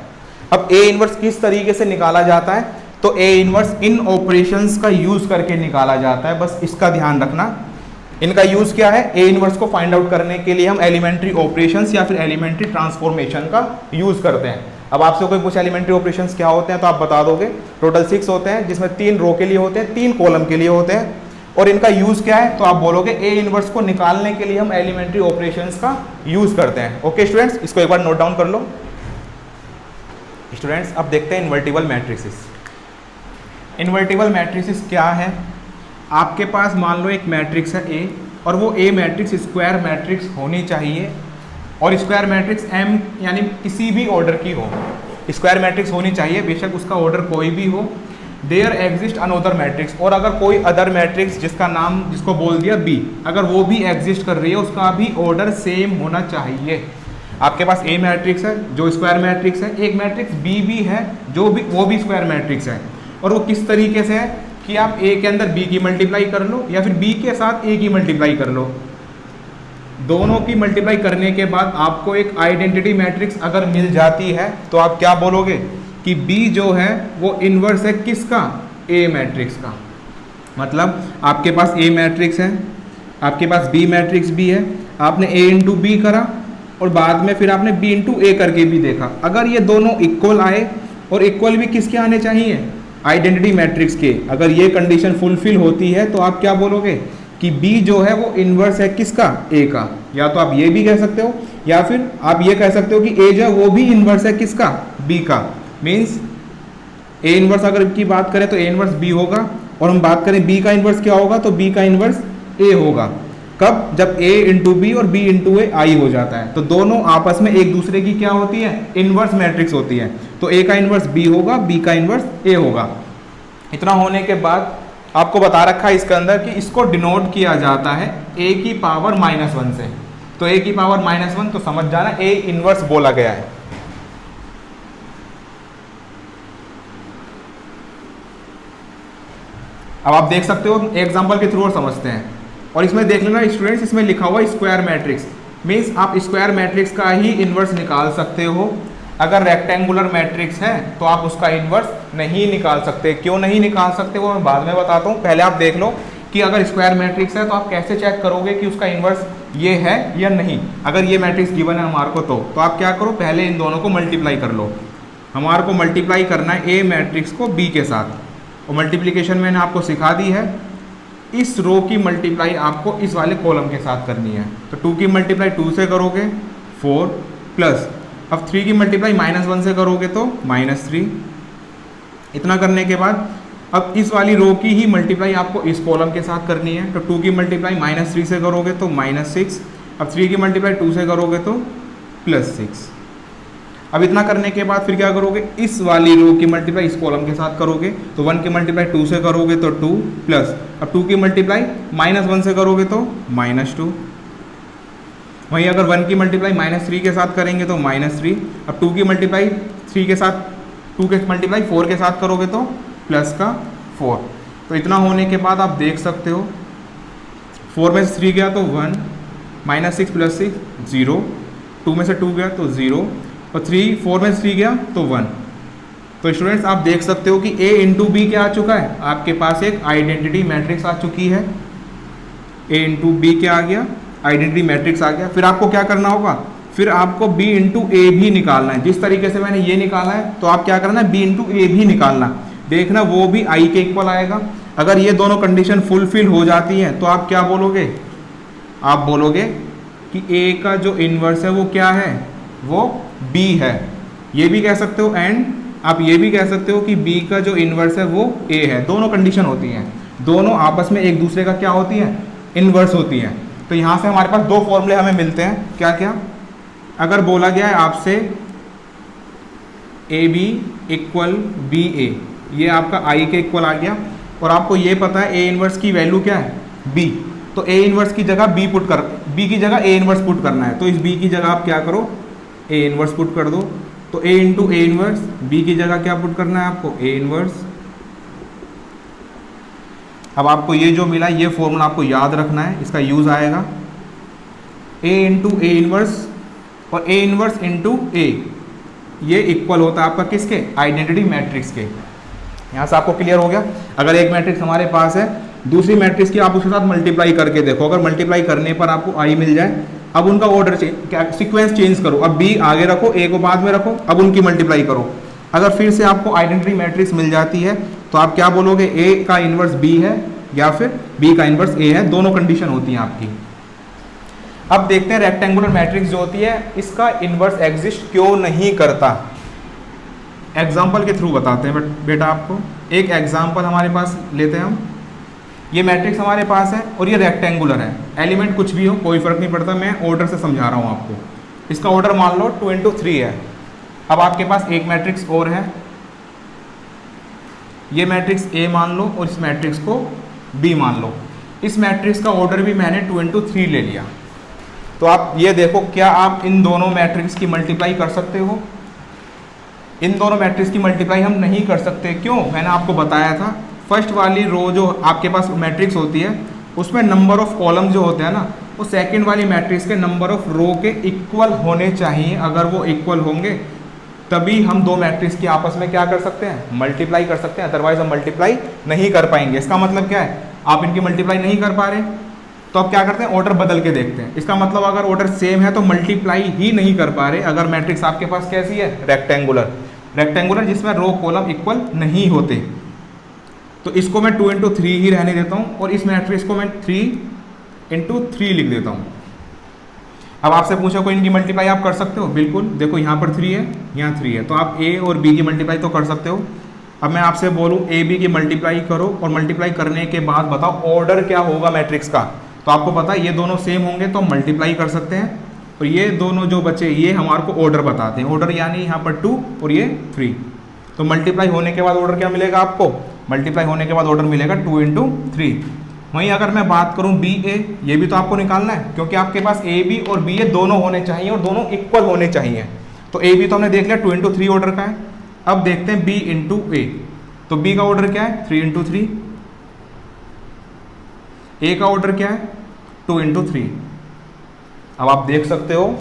अब ए इनवर्स किस तरीके से निकाला जाता है, तो ए इनवर्स इन ऑपरेशंस का यूज करके निकाला जाता है, बस इसका ध्यान रखना। इनका यूज क्या है, ए इनवर्स को फाइंड आउट करने के लिए हम एलिमेंट्री ऑपरेशंस या फिर एलिमेंट्री ट्रांसफॉर्मेशन का यूज करते हैं। अब आपसे कोई कुछ एलिमेंट्री ऑपरेशंस क्या होते हैं तो आप बता दोगे। टोटल 6 होते हैं, जिसमें 3 रो के लिए होते हैं, 3 कॉलम के लिए होते हैं। और इनका यूज क्या है, तो आप बोलोगे ए इनवर्स को निकालने के लिए हम एलिमेंट्री ऑपरेशंस का यूज करते हैं। ओके स्टूडेंट्स, इसको एक बार नोट डाउन कर लो। स्टूडेंट्स अब देखते हैं इन्वर्टिबल मैट्रिसेस। इन्वर्टिबल मैट्रिसेस क्या है, आपके पास मान लो एक मैट्रिक्स है ए, और वो ए मैट्रिक्स स्क्वायर मैट्रिक्स होनी चाहिए, और स्क्वायर मैट्रिक्स एम यानी किसी भी ऑर्डर की हो, स्क्वायर मैट्रिक्स होनी चाहिए, बेशक उसका ऑर्डर कोई भी हो। देयर एग्जिस्ट अनदर मैट्रिक्स, और अगर कोई अदर मैट्रिक्स जिसका नाम, जिसको बोल दिया बी, अगर वो भी एग्जिस्ट कर रही है, उसका भी ऑर्डर सेम होना चाहिए। आपके पास ए मैट्रिक्स है जो स्क्वायर मैट्रिक्स है, एक मैट्रिक्स बी भी है जो भी, वो भी स्क्वायर मैट्रिक्स है। और वो किस तरीके से है कि आप ए के अंदर बी की मल्टीप्लाई कर लो या फिर बी के साथ ए की मल्टीप्लाई कर लो। दोनों की मल्टीप्लाई करने के बाद आपको एक आइडेंटिटी मैट्रिक्स अगर मिल जाती है तो आप क्या बोलोगे कि B जो है वो इन्वर्स है किसका, A मैट्रिक्स का। मतलब आपके पास A मैट्रिक्स है, आपके पास B मैट्रिक्स भी है, आपने A इंटू बी करा और बाद में फिर आपने B इंटू ए करके भी देखा। अगर ये दोनों इक्वल आए, और इक्वल भी किसके आने चाहिए, आइडेंटिटी मैट्रिक्स के, अगर ये कंडीशन फुलफिल होती है तो आप क्या बोलोगे कि B जो है वो इन्वर्स है किसका, A का। या तो आप ये भी कह सकते हो या फिर आप ये कह सकते हो कि A जो है वो भी इन्वर्स है किसका, B का। मीन्स ए इनवर्स अगर की बात करें तो ए इनवर्स बी होगा, और हम बात करें बी का इनवर्स क्या होगा तो बी का इनवर्स ए होगा। कब, जब ए इंटू बी और बी इंटू ए आई हो जाता है, तो दोनों आपस में एक दूसरे की क्या होती है, इनवर्स मैट्रिक्स होती है। तो ए का इनवर्स बी होगा, बी का इनवर्स ए होगा। इतना होने के बाद आपको बता रखा है इसके अंदर कि इसको डिनोट किया जाता है ए की पावर -1 से। तो ए की पावर -1 तो समझ जाना ए इनवर्स बोला गया है। अब आप देख सकते हो एग्जाम्पल के थ्रू और समझते हैं। और इसमें देख लेना स्टूडेंट्स, इसमें लिखा हुआ स्क्वायर मैट्रिक्स, मीन्स आप स्क्वायर मैट्रिक्स का ही इन्वर्स निकाल सकते हो। अगर रेक्टेंगुलर मैट्रिक्स है तो आप उसका इन्वर्स नहीं निकाल सकते। क्यों नहीं निकाल सकते वो मैं बाद में बताता हूँ, पहले आप देख लो कि अगर स्क्वायर मैट्रिक्स है तो आप कैसे चेक करोगे कि उसका इन्वर्स ये है या नहीं। अगर ये मैट्रिक्स गिवन है हमारे को तो आप क्या करो, पहले इन दोनों को मल्टीप्लाई कर लो। हमारे को मल्टीप्लाई करना है ए मैट्रिक्स को बी के साथ, और मल्टीप्लिकेशन मैंने आपको सिखा दी है। इस रो की मल्टीप्लाई आपको इस वाले कॉलम के साथ करनी है। तो 2 की मल्टीप्लाई 2 से करोगे 4 प्लस, अब 3 की मल्टीप्लाई -1 से करोगे तो -3। इतना करने के बाद अब इस वाली रो की ही मल्टीप्लाई आपको इस कॉलम के साथ करनी है। तो 2 की मल्टीप्लाई -3 से करोगे तो -6, अब 3 की मल्टीप्लाई 2 से करोगे तो +6। अब इतना करने के बाद फिर क्या करोगे, इस वाली रो की मल्टीप्लाई इस कॉलम के साथ करोगे। तो 1 की मल्टीप्लाई 2 से करोगे तो 2 प्लस, अब 2 की मल्टीप्लाई -1 से करोगे तो -2। वहीं अगर 1 की मल्टीप्लाई -3 के साथ करेंगे तो -3। अब 2 की मल्टीप्लाई 3 के साथ, 2 के मल्टीप्लाई 4 के साथ करोगे तो +4। तो इतना होने के बाद आप देख सकते हो 4 में से 3 गया तो 1, -6 + 6 0, 2 में से 2 गया तो 0, और 4 में से 3 गया तो 1। तो स्टूडेंट्स आप देख सकते हो कि A इंटू बी क्या आ चुका है, आपके पास एक आइडेंटिटी मैट्रिक्स आ चुकी है। A इंटू बी क्या आ गया, आइडेंटिटी मैट्रिक्स आ गया। फिर आपको क्या करना होगा, फिर आपको b इंटू ए भी निकालना है। जिस तरीके से मैंने ये निकाला है तो आप क्या करना है, b इंटू ए भी निकालना। देखना वो भी i के इक्वल आएगा। अगर ये दोनों कंडीशन फुलफिल हो जाती हैं तो आप क्या बोलोगे, आप बोलोगे कि a का जो इन्वर्स है वो क्या है, वो b है। ये भी कह सकते हो एंड आप ये भी कह सकते हो कि b का जो इन्वर्स है वो a है। दोनों कंडीशन होती हैं, दोनों आपस में एक दूसरे का क्या होती हैं, इन्वर्स होती हैं। तो यहाँ से हमारे पास दो फॉर्मूले हमें मिलते हैं, क्या क्या। अगर बोला गया है आपसे ए बी इक्वल बी ए, ये आपका आई के इक्वल आ गया, और आपको ये पता है ए इन्वर्स की वैल्यू क्या है, बी। तो ए इन्वर्स की जगह बी की जगह ए इन्वर्स पुट करना है। तो इस बी की जगह आप क्या करो, ए इन्वर्स पुट कर दो। तो ए इंटू ए इन्वर्स, बी की जगह क्या पुट करना है आपको, ए इन्वर्स। अब आपको ये जो मिला ये फॉर्मूला आपको याद रखना है, इसका यूज आएगा। ए इंटू ए इन्वर्स और ए इन्वर्स इंटू ए, ये इक्वल होता है आपका किसके, आइडेंटिटी मैट्रिक्स के। यहाँ से आपको क्लियर हो गया। अगर एक मैट्रिक्स हमारे पास है, दूसरी मैट्रिक्स की आप उसके साथ मल्टीप्लाई करके देखो, अगर मल्टीप्लाई करने पर आपको आई मिल जाए, अब उनका ऑर्डर सीक्वेंस चेंज करो। अब बी आगे रखो, ए को बाद में रखो, अब उनकी मल्टीप्लाई करो। अगर फिर से आपको आइडेंटिटी मैट्रिक्स मिल जाती है तो आप क्या बोलोगे, ए का इन्वर्स बी है या फिर बी का इन्वर्स ए है। दोनों कंडीशन होती हैं आपकी। अब देखते हैं रेक्टेंगुलर मैट्रिक्स जो होती है इसका इन्वर्स एग्जिस्ट क्यों नहीं करता। एग्जाम्पल के थ्रू बताते हैं बेटा आपको। एक एग्जाम्पल हमारे पास लेते हैं हम। ये मैट्रिक्स हमारे पास है और ये रेक्टेंगुलर है, एलिमेंट कुछ भी हो कोई फर्क नहीं पड़ता, मैं ऑर्डर से समझा रहा हूँ आपको। इसका ऑर्डर मान लो 2 into 3 है। अब आपके पास एक मैट्रिक्स और है, ये मैट्रिक्स ए मान लो और इस मैट्रिक्स को बी मान लो। इस मैट्रिक्स का ऑर्डर भी मैंने 2 into 3 ले लिया। तो आप ये देखो, क्या आप इन दोनों मैट्रिक्स की मल्टीप्लाई कर सकते हो? इन दोनों मैट्रिक्स की मल्टीप्लाई हम नहीं कर सकते। क्यों? मैंने आपको बताया था, फर्स्ट वाली रो जो आपके पास मैट्रिक्स होती है उसमें नंबर ऑफ कॉलम जो होते हैं ना, वो सेकंड वाली मैट्रिक्स के नंबर ऑफ रो के इक्वल होने चाहिए। अगर वो इक्वल होंगे तभी हम दो मैट्रिक्स की आपस में क्या कर सकते हैं, मल्टीप्लाई कर सकते हैं। अदरवाइज हम मल्टीप्लाई नहीं कर पाएंगे। इसका मतलब क्या है, आप इनकी मल्टीप्लाई नहीं कर पा रहे तो आप क्या करते हैं, ऑर्डर बदल के देखते हैं। इसका मतलब अगर ऑर्डर सेम है तो मल्टीप्लाई ही नहीं कर पा रहे। अगर मैट्रिक्स आपके पास कैसी है, रेक्टेंगुलर जिसमें रो कॉलम इक्वल नहीं होते, तो इसको मैं 2 into 3 ही रहने देता हूँ और इस मैट्रिक्स को मैं 3 into 3 लिख देता हूँ। अब आपसे पूछा कोई इनकी मल्टीप्लाई आप कर सकते हो? बिल्कुल। देखो यहाँ पर 3 है, यहाँ 3 है, तो आप ए और बी की मल्टीप्लाई तो कर सकते हो। अब मैं आपसे बोलूँ ए बी की मल्टीप्लाई करो और मल्टीप्लाई करने के बाद बताओ ऑर्डर क्या होगा मैट्रिक्स का। तो आपको पता है ये दोनों सेम होंगे तो मल्टीप्लाई कर सकते हैं, और ये दोनों जो बचे ये हमारे को ऑर्डर बताते हैं। ऑर्डर यानी यहाँ पर 2 और ये 3, तो मल्टीप्लाई होने के बाद ऑर्डर क्या मिलेगा आपको, मल्टीप्लाई होने के बाद ऑर्डर मिलेगा 2 into 3। वहीं अगर मैं बात करूं बी ए, ये भी तो आपको निकालना है क्योंकि आपके पास ए बी और बी ए दोनों होने चाहिए और दोनों इक्वल होने चाहिए। तो ए बी तो हमने देख लिया 2 into 3 ऑर्डर का है। अब देखते हैं बी इंटू ए, तो बी का ऑर्डर क्या है, 3 into 3। ए का ऑर्डर क्या है, 2 into 3। अब आप देख सकते हो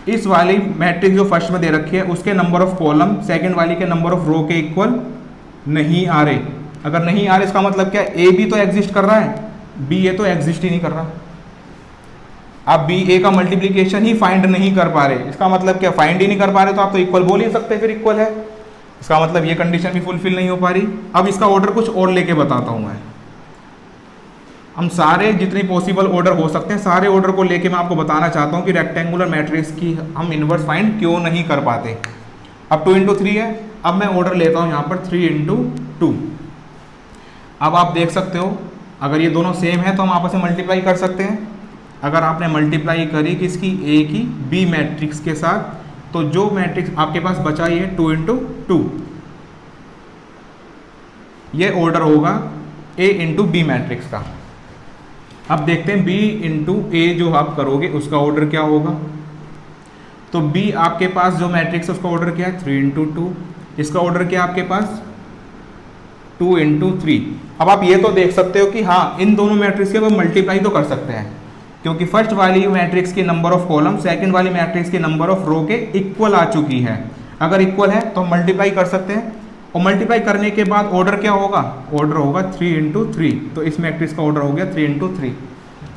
इस वाली मैट्रिक्स जो फर्स्ट में दे रखी है उसके नंबर ऑफ कॉलम सेकंड वाली के नंबर ऑफ रो के इक्वल नहीं आ रहे। अगर नहीं आ रहे इसका मतलब क्या है, ए बी तो एग्जिस्ट कर रहा है, बी ए तो एग्जिस्ट ही नहीं कर रहा। आप बी ए का मल्टीप्लीकेशन ही फाइंड नहीं कर पा रहे, इसका मतलब क्या, फाइंड ही नहीं कर पा रहे तो आप तो इक्वल बोल ही सकते फिर इक्वल है। इसका मतलब ये कंडीशन भी फुलफिल नहीं हो पा रही। अब इसका ऑर्डर कुछ और लेके बताता हूं मैं। हम सारे जितने पॉसिबल ऑर्डर हो सकते हैं सारे ऑर्डर को लेके मैं आपको बताना चाहता हूं कि रेक्टेंगुलर मैट्रिक्स की हम इनवर्स फाइंड क्यों नहीं कर पाते। अब 2 into 3 है, अब मैं ऑर्डर लेता हूं यहाँ पर 3 into 2। अब आप देख सकते हो अगर ये दोनों सेम है तो हम आपस में मल्टीप्लाई कर सकते हैं। अगर आपने मल्टीप्लाई करी किसकी, ए की बी मैट्रिक्स के साथ, तो जो मैट्रिक्स आपके पास बचा ये 2 into 2, ये ऑर्डर होगा ए इंटू बी मैट्रिक्स का। अब देखते हैं बी इंटू ए जो आप करोगे उसका ऑर्डर क्या होगा। तो बी आपके पास जो मैट्रिक्स है उसका ऑर्डर क्या है, 3 into 2। इसका ऑर्डर क्या है आपके पास, 2 into 3। अब आप ये तो देख सकते हो कि हाँ इन दोनों मैट्रिक्स के वो मल्टीप्लाई तो कर सकते हैं क्योंकि फर्स्ट वाली मैट्रिक्स की नंबर ऑफ कॉलम सेकंड वाली मैट्रिक्स के नंबर ऑफ रो के इक्वल आ चुकी है। अगर इक्वल है तो हम मल्टीप्लाई कर सकते हैं, और मल्टीप्लाई करने के बाद ऑर्डर क्या होगा, ऑर्डर होगा 3 into 3। तो इस मैट्रिक्स का ऑर्डर हो गया 3 into 3।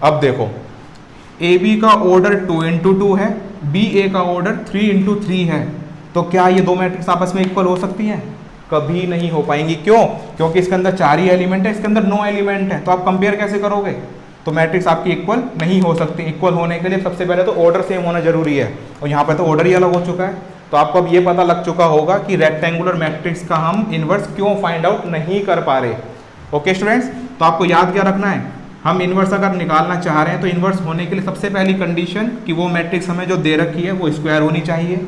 अब देखो ए बी का ऑर्डर 2 इंटू 2 है, बी ए का ऑर्डर 3 इंटू 3 है, तो क्या ये दो मैट्रिक्स आपस में इक्वल हो सकती हैं? कभी नहीं हो पाएंगी। क्यों? क्योंकि इसके अंदर 4 ही एलिमेंट है, इसके अंदर 9 एलिमेंट है, तो आप कंपेयर कैसे करोगे? तो मैट्रिक्स आपकी इक्वल नहीं हो सकती। इक्वल होने के लिए सबसे पहले तो ऑर्डर सेम होना जरूरी है, और यहाँ पर तो ऑर्डर ही अलग हो चुका है। तो आपको अब ये पता लग चुका होगा कि रेक्टेंगुलर मैट्रिक्स का हम इन्वर्स क्यों फाइंड आउट नहीं कर पा रहे। ओके स्टूडेंट्स, तो आपको याद क्या रखना है, हम इन्वर्स अगर निकालना चाह रहे हैं तो इन्वर्स होने के लिए सबसे पहली कंडीशन कि वो मैट्रिक्स हमें जो दे रखी है वो स्क्वायर होनी चाहिए,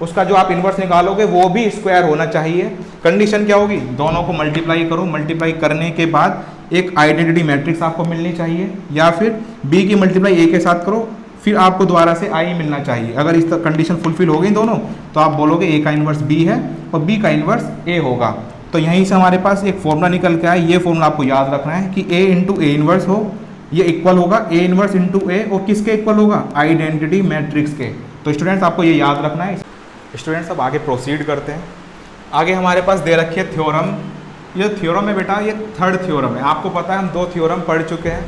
उसका जो आप इन्वर्स निकालोगे वो भी स्क्वायर होना चाहिए। कंडीशन क्या होगी? दोनों को मल्टीप्लाई करो, मल्टीप्लाई करने के बाद एक आइडेंटिटी मैट्रिक्स आपको मिलनी चाहिए, या फिर बी की मल्टीप्लाई ए के साथ करो, फिर आपको दोबारा से आई मिलना चाहिए। अगर इस कंडीशन फुलफिल हो गई दोनों, तो आप बोलोगे ए का इन्वर्स बी है और बी का इन्वर्स ए होगा। तो यहीं से हमारे पास एक फॉर्मूला निकल के आया, ये फॉर्मूला आपको याद रखना है कि ए इंटू ए इन्वर्स हो, ये इक्वल होगा ए इन्वर्स इंटू ए, और किसके इक्वल होगा? आइडेंटिटी मैट्रिक्स के। तो स्टूडेंट्स आपको ये याद रखना है। स्टूडेंट्स अब आगे प्रोसीड करते हैं। आगे हमारे पास दे रखी है थ्योरम। ये थ्योरम है बेटा, ये थर्ड थ्योरम है। आपको पता है हम 2 थ्योरम पढ़ चुके हैं,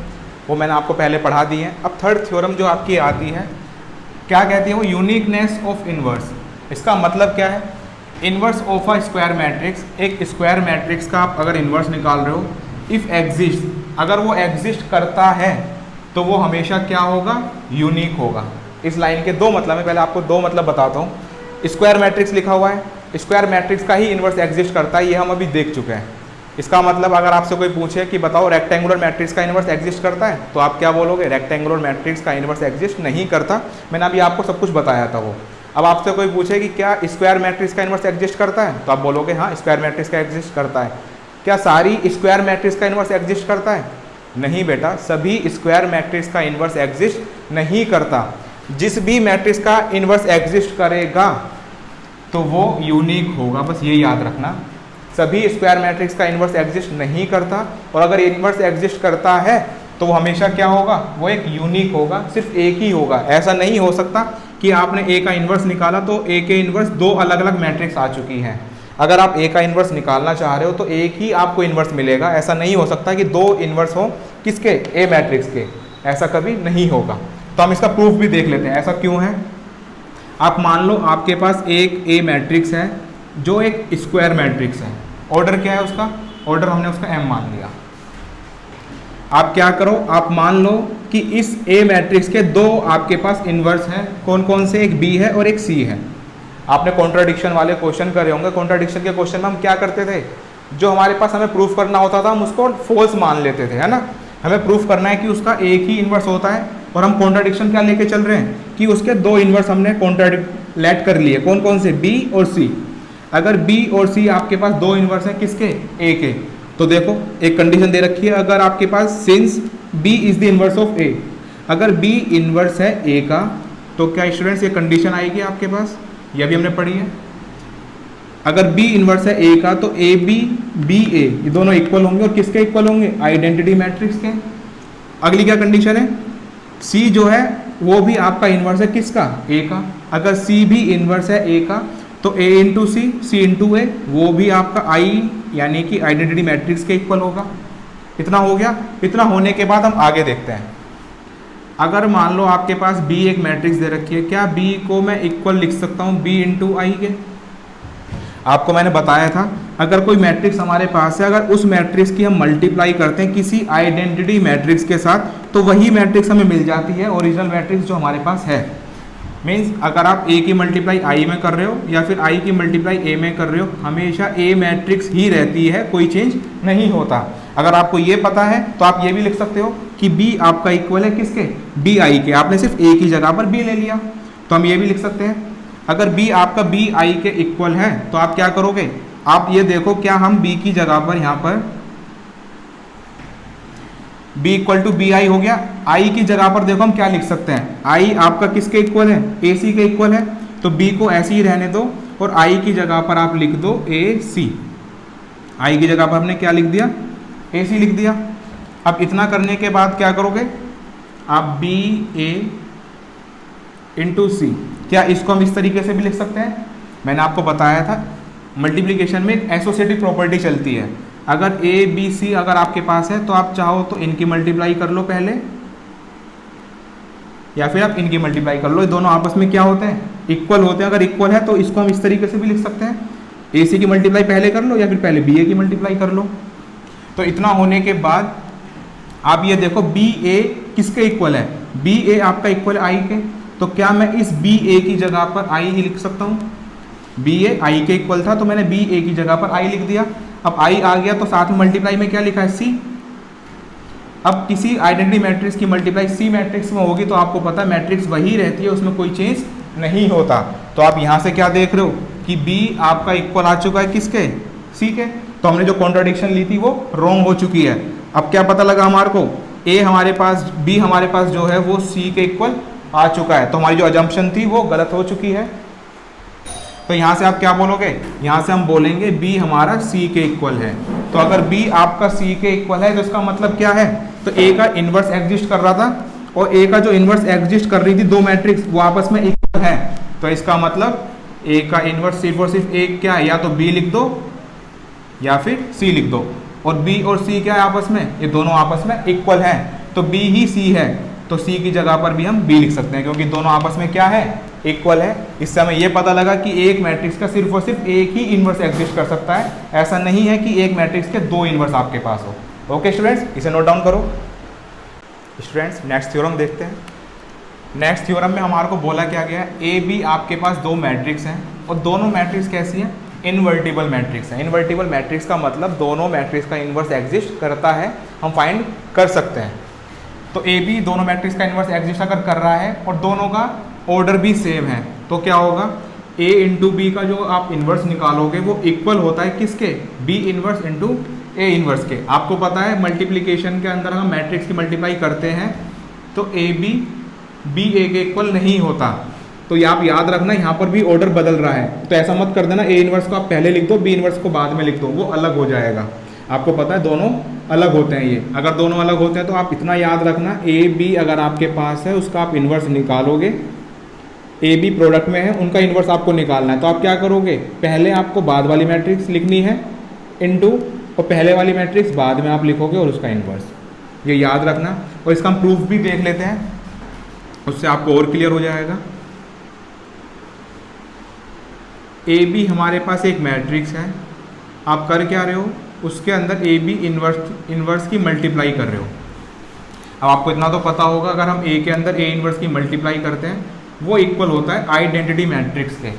वो मैंने आपको पहले पढ़ा दी है। अब थर्ड थ्योरम जो आपकी आती है, क्या कहती है वो? Uniqueness of inverse. इसका मतलब क्या है? Inverse of a square matrix, एक स्क्वायर मैट्रिक्स का आप अगर इन्वर्स निकाल रहे हो, इफ़ एग्जिस्ट, अगर वो एग्जिस्ट करता है तो वो हमेशा क्या होगा? यूनिक होगा। इस लाइन के 2 मतलब है, पहले आपको 2 मतलब बताता हूँ। स्क्वायर मैट्रिक्स लिखा हुआ है, स्क्वायर मैट्रिक्स का ही इन्वर्स एग्जिस्ट करता है, ये हम अभी देख चुके हैं। इसका मतलब अगर आपसे कोई पूछे कि बताओ रेक्टेंगुलर मैट्रिक्स का इन्वर्स एग्जिस्ट करता है, तो आप क्या बोलोगे? रेक्टेंगुलर मैट्रिक्स का इन्वर्स एग्जिस्ट नहीं करता। मैंने अभी आपको सब कुछ बताया था वो। अब आपसे कोई पूछे कि क्या स्क्वायर मैट्रिक्स का इन्वर्स एग्जिस्ट करता है, तो आप बोलोगे हाँ स्क्वायर मैट्रिक्स का एग्जिस्ट करता है। क्या सारी स्क्वायर मैट्रिक्स का इन्वर्स एग्जिस्ट करता है? नहीं बेटा, सभी स्क्वायर मैट्रिक्स का इन्वर्स एग्जिस्ट नहीं करता। जिस भी मैट्रिक्स का इन्वर्स एग्जिस्ट करेगा तो वो यूनिक होगा, बस ये याद रखना। सभी स्क्वायर मैट्रिक्स का इन्वर्स एग्जिस्ट नहीं करता, और अगर इन्वर्स एग्जिस्ट करता है तो वो हमेशा क्या होगा? वो एक यूनिक होगा, सिर्फ एक ही होगा। ऐसा नहीं हो सकता कि आपने ए का इन्वर्स निकाला तो ए के इन्वर्स 2 अलग अलग मैट्रिक्स आ चुकी हैं। अगर आप ए का इन्वर्स निकालना चाह रहे हो तो एक ही आपको इन्वर्स मिलेगा। ऐसा नहीं हो सकता कि 2 इन्वर्स हो किसके? ए मैट्रिक्स के। ऐसा कभी नहीं होगा। तो हम इसका प्रूफ भी देख लेते हैं, ऐसा क्यों है। आप मान लो आपके पास एक ए मैट्रिक्स है जो एक स्क्वायर मैट्रिक्स है। ऑर्डर क्या है उसका? ऑर्डर हमने उसका एम मान लिया। आप क्या करो, आप मान लो कि इस ए मैट्रिक्स के 2 आपके पास इन्वर्स हैं। कौन कौन से? एक बी है और एक सी है। आपने कॉन्ट्राडिक्शन वाले क्वेश्चन करे होंगे। कॉन्ट्राडिक्शन के क्वेश्चन में हम क्या करते थे? जो हमारे पास हमें प्रूफ करना होता था हम उसको फॉल्स मान लेते थे, है ना। हमें प्रूफ करना है कि उसका एक ही इन्वर्स होता है, और हम कॉन्ट्राडिक्शन क्या लेके चल रहे हैं कि उसके 2 इन्वर्स हमने कॉन्ट्राडिक्ट कर लिए। कौन कौन से? बी और सी। अगर बी और सी आपके पास 2 इन्वर्स हैं किसके? ए के। तो देखो एक कंडीशन दे रखी है, अगर आपके पास since B is the inverse of A, अगर बी इन्वर्स है ए का, तो क्या स्टूडेंट्स ये कंडीशन आएगी आपके पास? यह भी हमने पढ़ी है। अगर बी इन्वर्स है ए का तो ए बी बी ए ये दोनों इक्वल होंगे, और किसके इक्वल होंगे? आइडेंटिटी मैट्रिक्स के। अगली क्या कंडीशन है? सी जो है वो भी आपका इन्वर्स है किसका? ए का। अगर सी भी इन्वर्स है ए का तो ए इंटू सी इंटू ए, वो भी आपका आई यानी कि आइडेंटिटी मैट्रिक्स के इक्वल होगा। इतना हो गया। इतना होने के बाद हम आगे देखते हैं। अगर मान लो आपके पास बी एक मैट्रिक्स दे रखी है, क्या बी को मैं इक्वल लिख सकता हूँ बी इंटू आई के? आपको मैंने बताया था अगर कोई मैट्रिक्स हमारे पास है, अगर उस मैट्रिक्स की हम मल्टीप्लाई करते हैं किसी आइडेंटिटी मैट्रिक्स के साथ, तो वही मैट्रिक्स हमें मिल जाती है ओरिजिनल मैट्रिक्स जो हमारे पास है। मीन्स अगर आप ए की मल्टीप्लाई आई में कर रहे हो या फिर आई की मल्टीप्लाई ए में कर रहे हो, हमेशा ए मैट्रिक्स ही रहती है, कोई चेंज नहीं होता। अगर आपको ये पता है तो आप ये भी लिख सकते हो कि बी आपका इक्वल है किसके? बी आई के। आपने सिर्फ ए की जगह पर बी ले लिया, तो हम ये भी लिख सकते हैं अगर बी आपका बी आई के इक्वल है तो आप क्या करोगे? आप ये देखो क्या हम बी की जगह पर यहाँ पर b equal to B I हो गया। i की जगह पर देखो हम क्या लिख सकते हैं? i आपका किसके इक्वल है? ac के इक्वल है, तो b को ऐसे ही रहने दो और i की जगह पर आप लिख दो ac। i की जगह पर हमने क्या लिख दिया? ac लिख दिया। अब इतना करने के बाद क्या करोगे आप? b a इंटू सी। क्या इसको हम इस तरीके से भी लिख सकते हैं? मैंने आपको बताया था मल्टीप्लिकेशन में एक एसोसिएटिव प्रॉपर्टी चलती है। अगर ए बी सी अगर आपके पास है तो आप चाहो तो इनकी मल्टीप्लाई कर लो पहले, या फिर आप इनकी मल्टीप्लाई कर लो। ये दोनों आपस में क्या होते हैं, इक्वल होते हैं। अगर इक्वल है तो इसको हम इस तरीके से भी लिख सकते हैं, ए सी की मल्टीप्लाई पहले कर लो या फिर पहले बी ए की मल्टीप्लाई कर लो। तो इतना होने के बाद आप ये देखो बी ए किसके इक्वल है, बी ए आपका इक्वल है आई के। तो क्या मैं इस बी ए की जगह पर आई ही लिख सकता हूँ, बी ए आई के इक्वल था तो मैंने बी ए की जगह पर आई लिख दिया। अब आई आ गया तो साथ में मल्टीप्लाई में क्या लिखा है, सी। अब किसी आइडेंटिटी मैट्रिक्स की मल्टीप्लाई सी मैट्रिक्स में होगी तो आपको पता है मैट्रिक्स वही रहती है, उसमें कोई चेंज नहीं होता। तो आप यहाँ से क्या देख रहे हो कि बी आपका इक्वल आ चुका है किसके, सी के। तो हमने जो कॉन्ट्राडिक्शन ली थी वो रॉन्ग हो चुकी है। अब क्या पता लगा हमारे को, ए हमारे पास, बी हमारे पास जो है वो सी के इक्वल आ चुका है। तो हमारी जो अजम्पशन थी वो गलत हो चुकी है। तो यहाँ से आप क्या बोलोगे, यहाँ से हम बोलेंगे बी हमारा सी के इक्वल है। तो अगर बी आपका सी के इक्वल है तो इसका मतलब क्या है, तो ए का इन्वर्स एग्जिस्ट कर रहा था और ए का जो इन्वर्स एग्जिस्ट कर रही थी दो मैट्रिक्स वो आपस में इक्वल है। तो इसका मतलब ए का इन्वर्स सिर्फ और सिर्फ एक क्या है, या तो बी लिख दो या फिर सी लिख दो। और बी और सी क्या है आपस में, ये दोनों आपस में इक्वल हैं। तो बी ही सी है तो सी की जगह पर भी हम बी लिख सकते हैं क्योंकि दोनों आपस में क्या है, इक्वल है। इससे हमें ये पता लगा कि एक मैट्रिक्स का सिर्फ और सिर्फ एक ही इन्वर्स एग्जिस्ट कर सकता है, ऐसा नहीं है कि एक मैट्रिक्स के दो इन्वर्स आपके पास हो। ओके स्टूडेंट्स, इसे नोट डाउन करो। स्टूडेंट्स नेक्स्ट थ्योरम देखते हैं। नेक्स्ट थ्योरम में हमारे को बोला क्या गया है, ए बी आपके पास दो मैट्रिक्स हैं और दोनों मैट्रिक्स कैसी हैं, इनवर्टिबल मैट्रिक्स है। इनवर्टिबल मैट्रिक्स का मतलब दोनों मैट्रिक्स का इन्वर्स एग्जिस्ट करता है, हम फाइंड कर सकते हैं। तो ए बी दोनों मैट्रिक्स का इन्वर्स एग्जिस्ट अगर कर रहा है और दोनों का ऑर्डर भी सेम है तो क्या होगा, ए इंटू बी का जो आप इन्वर्स निकालोगे वो इक्वल होता है किसके, B inverse into A inverse के। आपको पता है मल्टीप्लिकेशन के अंदर हम मैट्रिक्स की मल्टीप्लाई करते हैं तो ए बी बी ए के इक्वल नहीं होता। तो ये आप याद रखना, यहाँ पर भी ऑर्डर बदल रहा है तो ऐसा मत कर देना ए इन्वर्स को आप पहले लिख दो बी इन्वर्स को बाद में लिख दो, वो अलग हो जाएगा। आपको पता है दोनों अलग होते हैं। ये अगर दोनों अलग होते हैं तो आप इतना याद रखना, ए बी अगर आपके पास है उसका आप इन्वर्स निकालोगे, ए बी प्रोडक्ट में है उनका इन्वर्स आपको निकालना है। तो आप क्या करोगे, पहले आपको बाद वाली मैट्रिक्स लिखनी है इनटू और पहले वाली मैट्रिक्स बाद में आप लिखोगे और उसका इन्वर्स, ये याद रखना। और इसका हम प्रूफ भी देख लेते हैं, उससे आपको और क्लियर हो जाएगा। ए बी हमारे पास एक मैट्रिक्स है, आप कर क्या रहे हो, उसके अंदर ए बी इन्वर्स की मल्टीप्लाई कर रहे हो। अब आपको इतना तो पता होगा अगर हम ए के अंदर ए इन्वर्स की मल्टीप्लाई करते हैं वो इक्वल होता है आइडेंटिटी मैट्रिक्स के।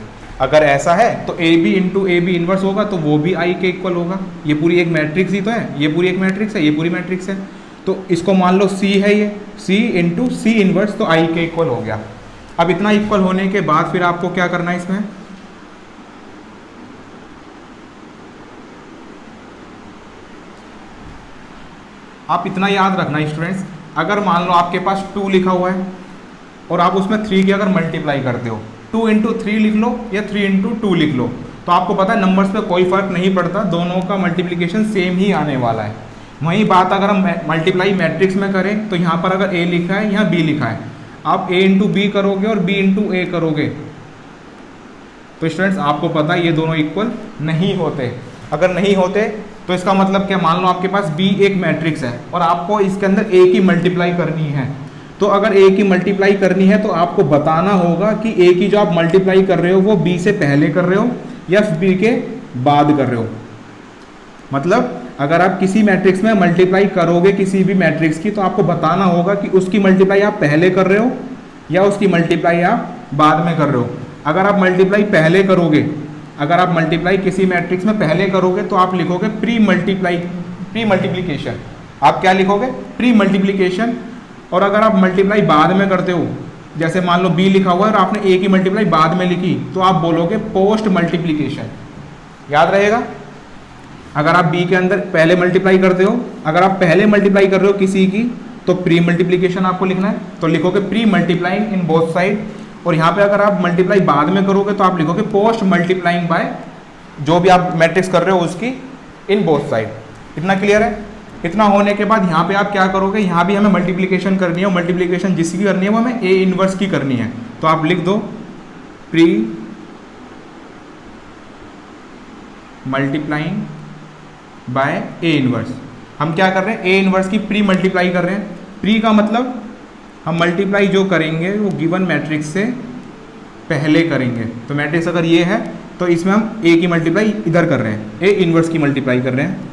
अगर ऐसा है तो A B into A B inverse होगा तो वो भी आई के इक्वल होगा। ये पूरी एक मैट्रिक्स ही तो है, ये पूरी एक मैट्रिक्स है, ये पूरी मैट्रिक्स है। तो इसको मान लो सी है, ये सी इंटू सी इन्वर्स तो आई के इक्वल हो गया। अब इतना इक्वल होने के बाद फिर आपको क्या करना है, इसमें आप इतना याद रखना स्टूडेंट्स, अगर मान लो आपके पास 2 लिखा हुआ है और आप उसमें 3 की अगर मल्टीप्लाई करते हो, 2 इंटू 3 लिख लो या 3 इंटू 2 लिख लो, तो आपको पता है नंबर्स पे कोई फ़र्क नहीं पड़ता, दोनों का मल्टीप्लिकेशन सेम ही आने वाला है। वही बात अगर हम मल्टीप्लाई मैट्रिक्स में करें तो यहाँ पर अगर ए लिखा है यहाँ बी लिखा है, आप ए इंटू बी करोगे और बी इंटू ए करोगे तो स्टूडेंट्स आपको पता है ये दोनों इक्वल नहीं होते। अगर नहीं होते तो इसका मतलब क्या, मान लो आपके पास बी एक मैट्रिक्स है और आपको इसके अंदर ए की मल्टीप्लाई करनी है। तो अगर ए की मल्टीप्लाई करनी है तो आपको बताना होगा कि ए की जो आप मल्टीप्लाई कर रहे हो वो बी से पहले कर रहे हो या बी के बाद कर रहे हो। मतलब अगर आप किसी मैट्रिक्स में मल्टीप्लाई करोगे किसी भी मैट्रिक्स की तो आपको बताना होगा कि उसकी मल्टीप्लाई आप पहले कर रहे हो या उसकी मल्टीप्लाई आप बाद में कर रहे हो। अगर आप मल्टीप्लाई पहले करोगे, अगर आप मल्टीप्लाई किसी मैट्रिक्स में पहले करोगे तो आप लिखोगे प्री मल्टीप्लिकेशन। आप क्या लिखोगे, प्री मल्टीप्लिकेशन। और अगर आप मल्टीप्लाई बाद में करते हो, जैसे मान लो बी लिखा हुआ है और आपने ए की मल्टीप्लाई बाद में लिखी, तो आप बोलोगे पोस्ट मल्टीप्लिकेशन। याद रहेगा, अगर आप बी के अंदर पहले मल्टीप्लाई करते हो, अगर आप पहले मल्टीप्लाई कर रहे हो किसी की तो प्री मल्टीप्लिकेशन आपको लिखना है, तो लिखोगे pre multiplying in both side. और यहाँ पे अगर आप मल्टीप्लाई बाद में करोगे तो आप लिखोगे पोस्ट मल्टीप्लाइंग बाय जो भी आप मैट्रिक्स कर रहे हो उसकी इन बोथ साइड। इतना क्लियर है। इतना होने के बाद यहाँ पे आप क्या करोगे, यहाँ भी हमें मल्टीप्लिकेशन करनी है और मल्टीप्लिकेशन जिसकी करनी है वो हमें ए इन्वर्स की करनी है। तो आप लिख दो pre multiplying bye A inverse. हम क्या कर रहे हैं, ए इन्वर्स की प्री मल्टीप्लाई कर रहे हैं। प्री का मतलब हम मल्टीप्लाई जो करेंगे वो गिवन मैट्रिक्स से पहले करेंगे। तो मैट्रिक्स अगर ये है तो इसमें हम ए की मल्टीप्लाई इधर कर रहे हैं, ए इन्वर्स की मल्टीप्लाई कर रहे हैं।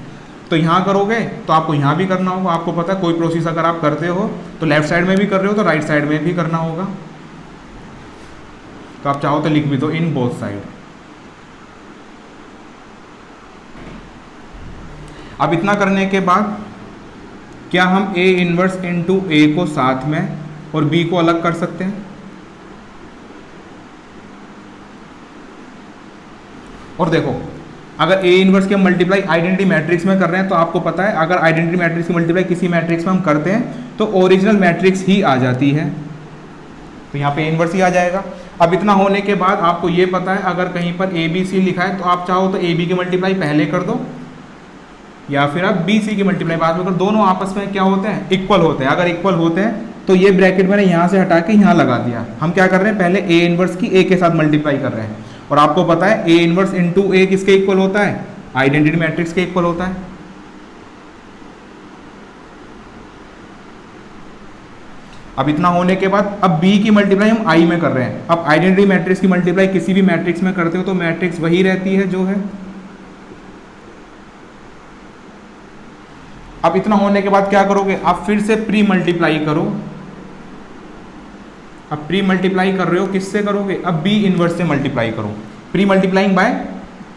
तो यहाँ करोगे तो आपको यहाँ भी करना होगा। आपको पता है कोई प्रोसेस अगर आप करते हो तो लेफ्ट साइड में भी कर रहे हो तो राइट साइड में भी करना होगा। तो आप चाहो तो लिख भी दो इन बोथ साइड। अब इतना करने के बाद क्या हम ए इनवर्स इंटू ए को साथ में और बी को अलग कर सकते हैं? और देखो अगर ए इनवर्स की हम मल्टीप्लाई आइडेंटिटी मैट्रिक्स में कर रहे हैं तो आपको पता है अगर आइडेंटिटी मैट्रिक्स की मल्टीप्लाई किसी मैट्रिक्स में हम करते हैं तो ओरिजिनल मैट्रिक्स ही आ जाती है। तो यहाँ पे इनवर्स ही आ जाएगा। अब इतना होने के बाद आपको ये पता है अगर कहीं पर ए बी सी लिखा है तो आप चाहो तो ए बी की मल्टीप्लाई पहले कर दो या फिर आप बी सी की मल्टीप्लाई बाद में कर। दोनों आपस में क्या होते हैं? इक्वल होते हैं। अगर इक्वल होते हैं तो ये ब्रैकेट मैंने यहाँ से हटा के यहाँ लगा दिया। हम क्या कर रहे हैं? पहले ए इनवर्स की ए के साथ मल्टीप्लाई कर रहे हैं। और आपको पता है ए इनवर्स इंटू ए किसके इक्वल होता है? आइडेंटिटी मैट्रिक्स के इक्वल होता है। अब इतना होने के बाद अब बी की मल्टीप्लाई हम आई में कर रहे हैं। अब आइडेंटिटी मैट्रिक्स की मल्टीप्लाई किसी भी मैट्रिक्स में करते हो तो मैट्रिक्स वही रहती है जो है। अब इतना होने के बाद क्या करोगे? आप फिर से प्री मल्टीप्लाई करो। अब प्री मल्टीप्लाई कर रहे हो किससे करोगे? अब बी इनवर्स से मल्टीप्लाई करो। Pre multiplying by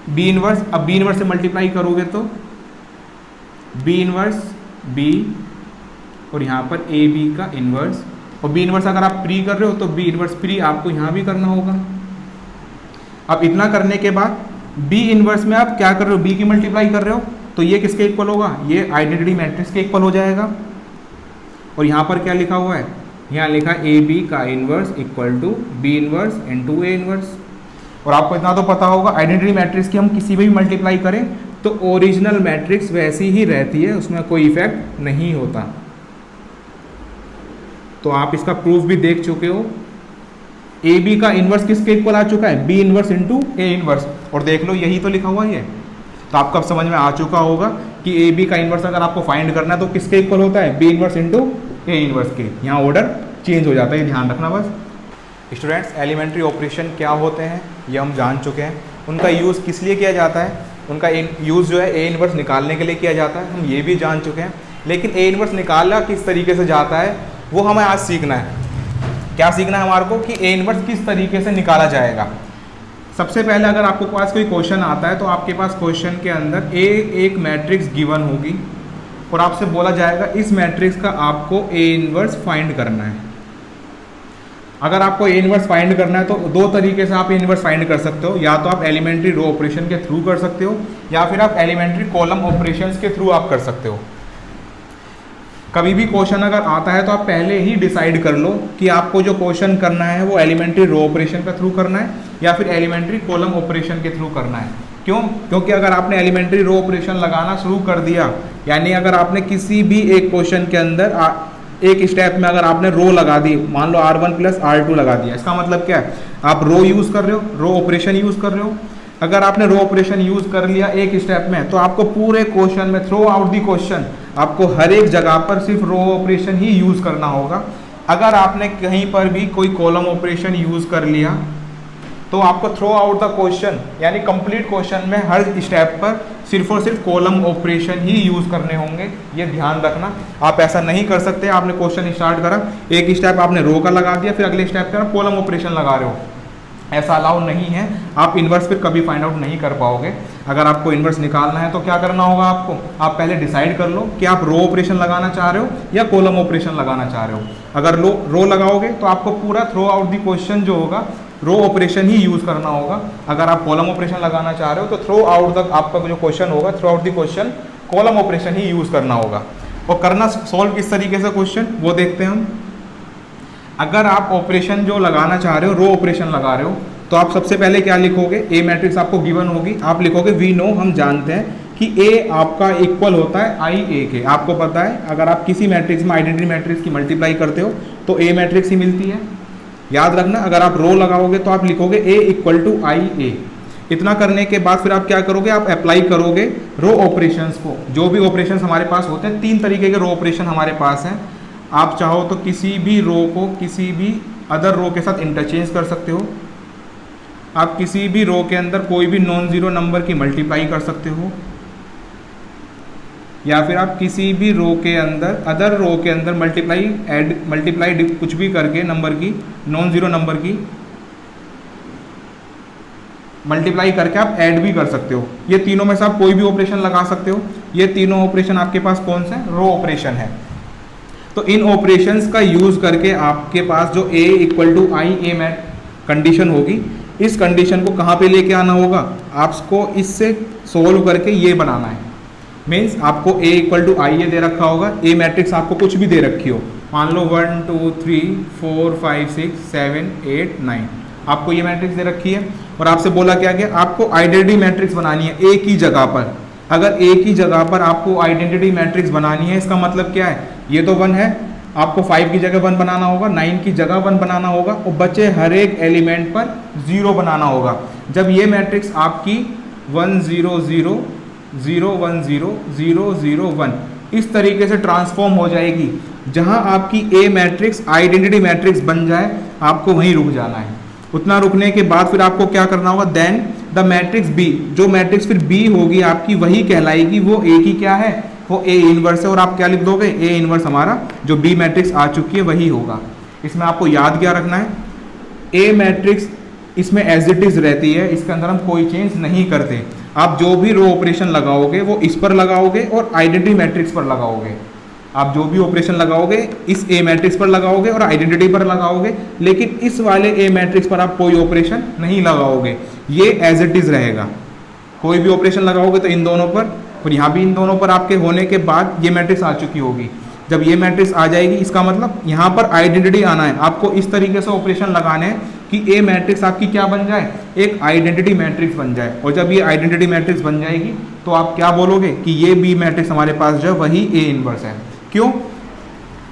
B inverse. अब बी इनवर्स से मल्टीप्लाई करोगे तो बी इनवर्स बी और यहाँ पर ए बी का इनवर्स। और बी इनवर्स अगर आप प्री कर रहे हो तो बी इनवर्स प्री आपको यहाँ भी करना होगा। अब इतना करने के बाद बी इनवर्स में आप क्या कर रहे हो? बी की मल्टीप्लाई कर रहे हो तो ये किसके इक्वल होगा? ये आइडेंटिटी मैट्रिक्स के इक्वल हो जाएगा। और यहाँ पर क्या लिखा हुआ है? यहाँ लिखा ए बी का inverse equal to B inverse into A inverse. और आपको इतना तो पता होगा आइडेंटिटी मैट्रिक्स की हम किसी भी मल्टीप्लाई करें तो ओरिजिनल मैट्रिक्स वैसी ही रहती है, उसमें कोई इफेक्ट नहीं होता। तो आप इसका प्रूफ भी देख चुके हो। ए बी का इनवर्स किसके इक्वल आ चुका है? B inverse into A inverse. और देख लो यही तो लिखा हुआ है। तो आपको अब समझ में आ चुका होगा कि ए बी का इनवर्स अगर आपको फाइंड करना है तो किसके इक्वल होता है? B inverse into A inverse के। यहाँ ऑर्डर चेंज हो जाता है, ध्यान रखना बस। स्टूडेंट्स, एलिमेंट्री ऑपरेशन क्या होते हैं ये हम जान चुके हैं। उनका यूज़ किस लिए किया जाता है? उनका यूज़ जो है ए इनवर्स निकालने के लिए किया जाता है, हम ये भी जान चुके हैं। लेकिन ए इनवर्स निकाला किस तरीके से जाता है वो हमें आज सीखना है। क्या सीखना है हमारे को? कि ए इनवर्स किस तरीके से निकाला जाएगा। सबसे पहले अगर आपको पास कोई क्वेश्चन आता है तो आपके पास क्वेश्चन के अंदर एक मैट्रिक्स गिवन होगी और आपसे बोला जाएगा इस मैट्रिक्स का आपको ए इनवर्स फाइंड करना है। अगर आपको ए इनवर्स फाइंड करना है तो दो तरीके से आप ए इनवर्स फाइंड कर सकते हो। या तो आप एलिमेंट्री रो ऑपरेशन के थ्रू कर सकते हो या फिर आप एलिमेंट्री कॉलम ऑपरेशंस के थ्रू आप कर सकते हो। कभी भी क्वेश्चन अगर आता है तो आप पहले ही डिसाइड कर लो कि आपको जो क्वेश्चन करना है वो एलिमेंट्री रो ऑपरेशन के थ्रू करना है या फिर एलिमेंट्री कॉलम ऑपरेशन के थ्रू करना है। क्यों? क्योंकि अगर आपने एलिमेंट्री रो ऑपरेशन लगाना शुरू कर दिया, यानी अगर आपने किसी भी एक क्वेश्चन के अंदर एक स्टेप में अगर आपने रो लगा दी, मान लो R1 प्लस R2 लगा दिया, इसका मतलब क्या है? आप रो यूज़ कर रहे हो, रो ऑपरेशन यूज़ कर रहे हो। अगर आपने रो ऑपरेशन यूज़ कर लिया एक स्टेप में तो आपको पूरे क्वेश्चन में थ्रू आउट दी क्वेश्चन आपको हर एक जगह पर सिर्फ रो ऑपरेशन ही यूज़ करना होगा। अगर आपने कहीं पर भी कोई कॉलम ऑपरेशन यूज़ कर लिया तो आपको थ्रो आउट द क्वेश्चन यानी कंप्लीट क्वेश्चन में हर स्टेप पर सिर्फ और सिर्फ कॉलम ऑपरेशन ही यूज़ करने होंगे। ये ध्यान रखना। आप ऐसा नहीं कर सकते आपने क्वेश्चन स्टार्ट करा, एक स्टेप आपने रो का लगा दिया, फिर अगले स्टेप पर कॉलम ऑपरेशन लगा रहे हो। ऐसा अलाउ नहीं है। आप इन्वर्स फिर कभी फाइंड आउट नहीं कर पाओगे। अगर आपको इन्वर्स निकालना है तो क्या करना होगा आपको? आप पहले डिसाइड कर लो कि आप रो ऑपरेशन लगाना चाह रहे हो या कॉलम ऑपरेशन लगाना चाह रहे हो। अगर रो लगाओगे तो आपको पूरा थ्रू आउट दी क्वेश्चन जो होगा रो ऑपरेशन ही यूज़ करना होगा। अगर आप कॉलम ऑपरेशन लगाना चाह रहे हो तो थ्रू आउट द आपका जो क्वेश्चन होगा through out the question column operation he use करना होगा। और करना सॉल्व किस तरीके से क्वेश्चन वो देखते हैं हम। अगर आप ऑपरेशन जो लगाना चाह रहे हो रो ऑपरेशन लगा रहे हो तो आप सबसे पहले क्या लिखोगे? ए मैट्रिक्स आपको गिवन होगी, आप लिखोगे वी नो, हम जानते हैं कि ए आपका इक्वल होता है आई ए के। आपको पता है अगर आप किसी मैट्रिक्स में आइडेंटिटी मैट्रिक्स की मल्टीप्लाई करते हो तो ए मैट्रिक्स ही मिलती है। याद रखना, अगर आप रो लगाओगे तो आप लिखोगे ए इक्वल टू आई ए। इतना करने के बाद फिर आप क्या करोगे? आप अप्लाई करोगे रो ऑपरेशंस को। जो भी ऑपरेशंस हमारे पास होते हैं, तीन तरीके के रो ऑपरेशन हमारे पास हैं। आप चाहो तो किसी भी रो को किसी भी अदर रो के साथ इंटरचेंज कर सकते हो। आप किसी भी रो के अंदर कोई भी नॉन ज़ीरो नंबर की मल्टीप्लाई कर सकते हो, या फिर आप किसी भी रो के अंदर अदर रो के अंदर मल्टीप्लाई कुछ भी करके नंबर की नॉन ज़ीरो नंबर की मल्टीप्लाई करके आप ऐड भी कर सकते हो। ये तीनों में से आप कोई भी ऑपरेशन लगा सकते हो। ये तीनों ऑपरेशन आपके पास कौन से रो ऑपरेशन है। तो इन ऑपरेशंस का यूज़ करके आपके पास जो a equal to I A मैट कंडीशन होगी, इस कंडीशन को कहाँ पे लेके आना होगा, आपको इससे सोल्व करके ये बनाना है। मीन्स आपको a इक्वल टू आई ए दे रखा होगा, ए मैट्रिक्स आपको कुछ भी दे रखी हो, मान लो 1 2 3 4 5 6 7 8 9, आपको ये मैट्रिक्स दे रखी है और आपसे बोला क्या गया, आपको आइडेंटिटी मैट्रिक्स बनानी है a की जगह पर। अगर a की जगह पर आपको आइडेंटिटी मैट्रिक्स बनानी है, इसका मतलब क्या है, ये तो 1 है, आपको 5 की जगह 1 बनाना होगा, 9 की जगह 1 बनाना होगा और बचे हर एक एलिमेंट पर 0 बनाना होगा। जब ये मैट्रिक्स आपकी 1 0 0 0 1 0 0 0 1 इस तरीके से ट्रांसफॉर्म हो जाएगी, जहां आपकी ए मैट्रिक्स आइडेंटिटी मैट्रिक्स बन जाए, आपको वहीं रुक जाना है। उतना रुकने के बाद फिर आपको क्या करना होगा, देन द मैट्रिक्स बी, जो मैट्रिक्स फिर बी होगी आपकी वही कहलाएगी, वो ए की क्या है, वो ए इनवर्स है। और आप क्या लिख दोगे, ए इनवर्स हमारा जो बी मैट्रिक्स आ चुकी है वही होगा। इसमें आपको याद क्या रखना है, ए मैट्रिक्स इसमें एज इट इज रहती है, इसके अंदर हम कोई चेंज नहीं करते। आप जो भी रो ऑपरेशन लगाओगे वो इस पर लगाओगे और आइडेंटिटी मैट्रिक्स पर लगाओगे। आप जो भी ऑपरेशन लगाओगे इस ए मैट्रिक्स पर लगाओगे और आइडेंटिटी पर लगाओगे, लेकिन इस वाले ए मैट्रिक्स पर आप कोई ऑपरेशन नहीं लगाओगे, ये एज इट इज रहेगा। कोई भी ऑपरेशन लगाओगे तो इन दोनों पर और यहाँ भी इन दोनों पर आपके होने के बाद ये मैट्रिक्स आ चुकी होगी। जब ये मैट्रिक्स आ जाएगी, इसका मतलब यहाँ पर आइडेंटिटी आना है। आपको इस तरीके से ऑपरेशन लगाने हैं कि ए मैट्रिक्स आपकी क्या बन जाए, एक आइडेंटिटी मैट्रिक्स बन जाए। और जब ये आइडेंटिटी मैट्रिक्स बन जाएगी तो आप क्या बोलोगे कि ये बी मैट्रिक्स हमारे पास जो है वही ए इनवर्स है। क्यों,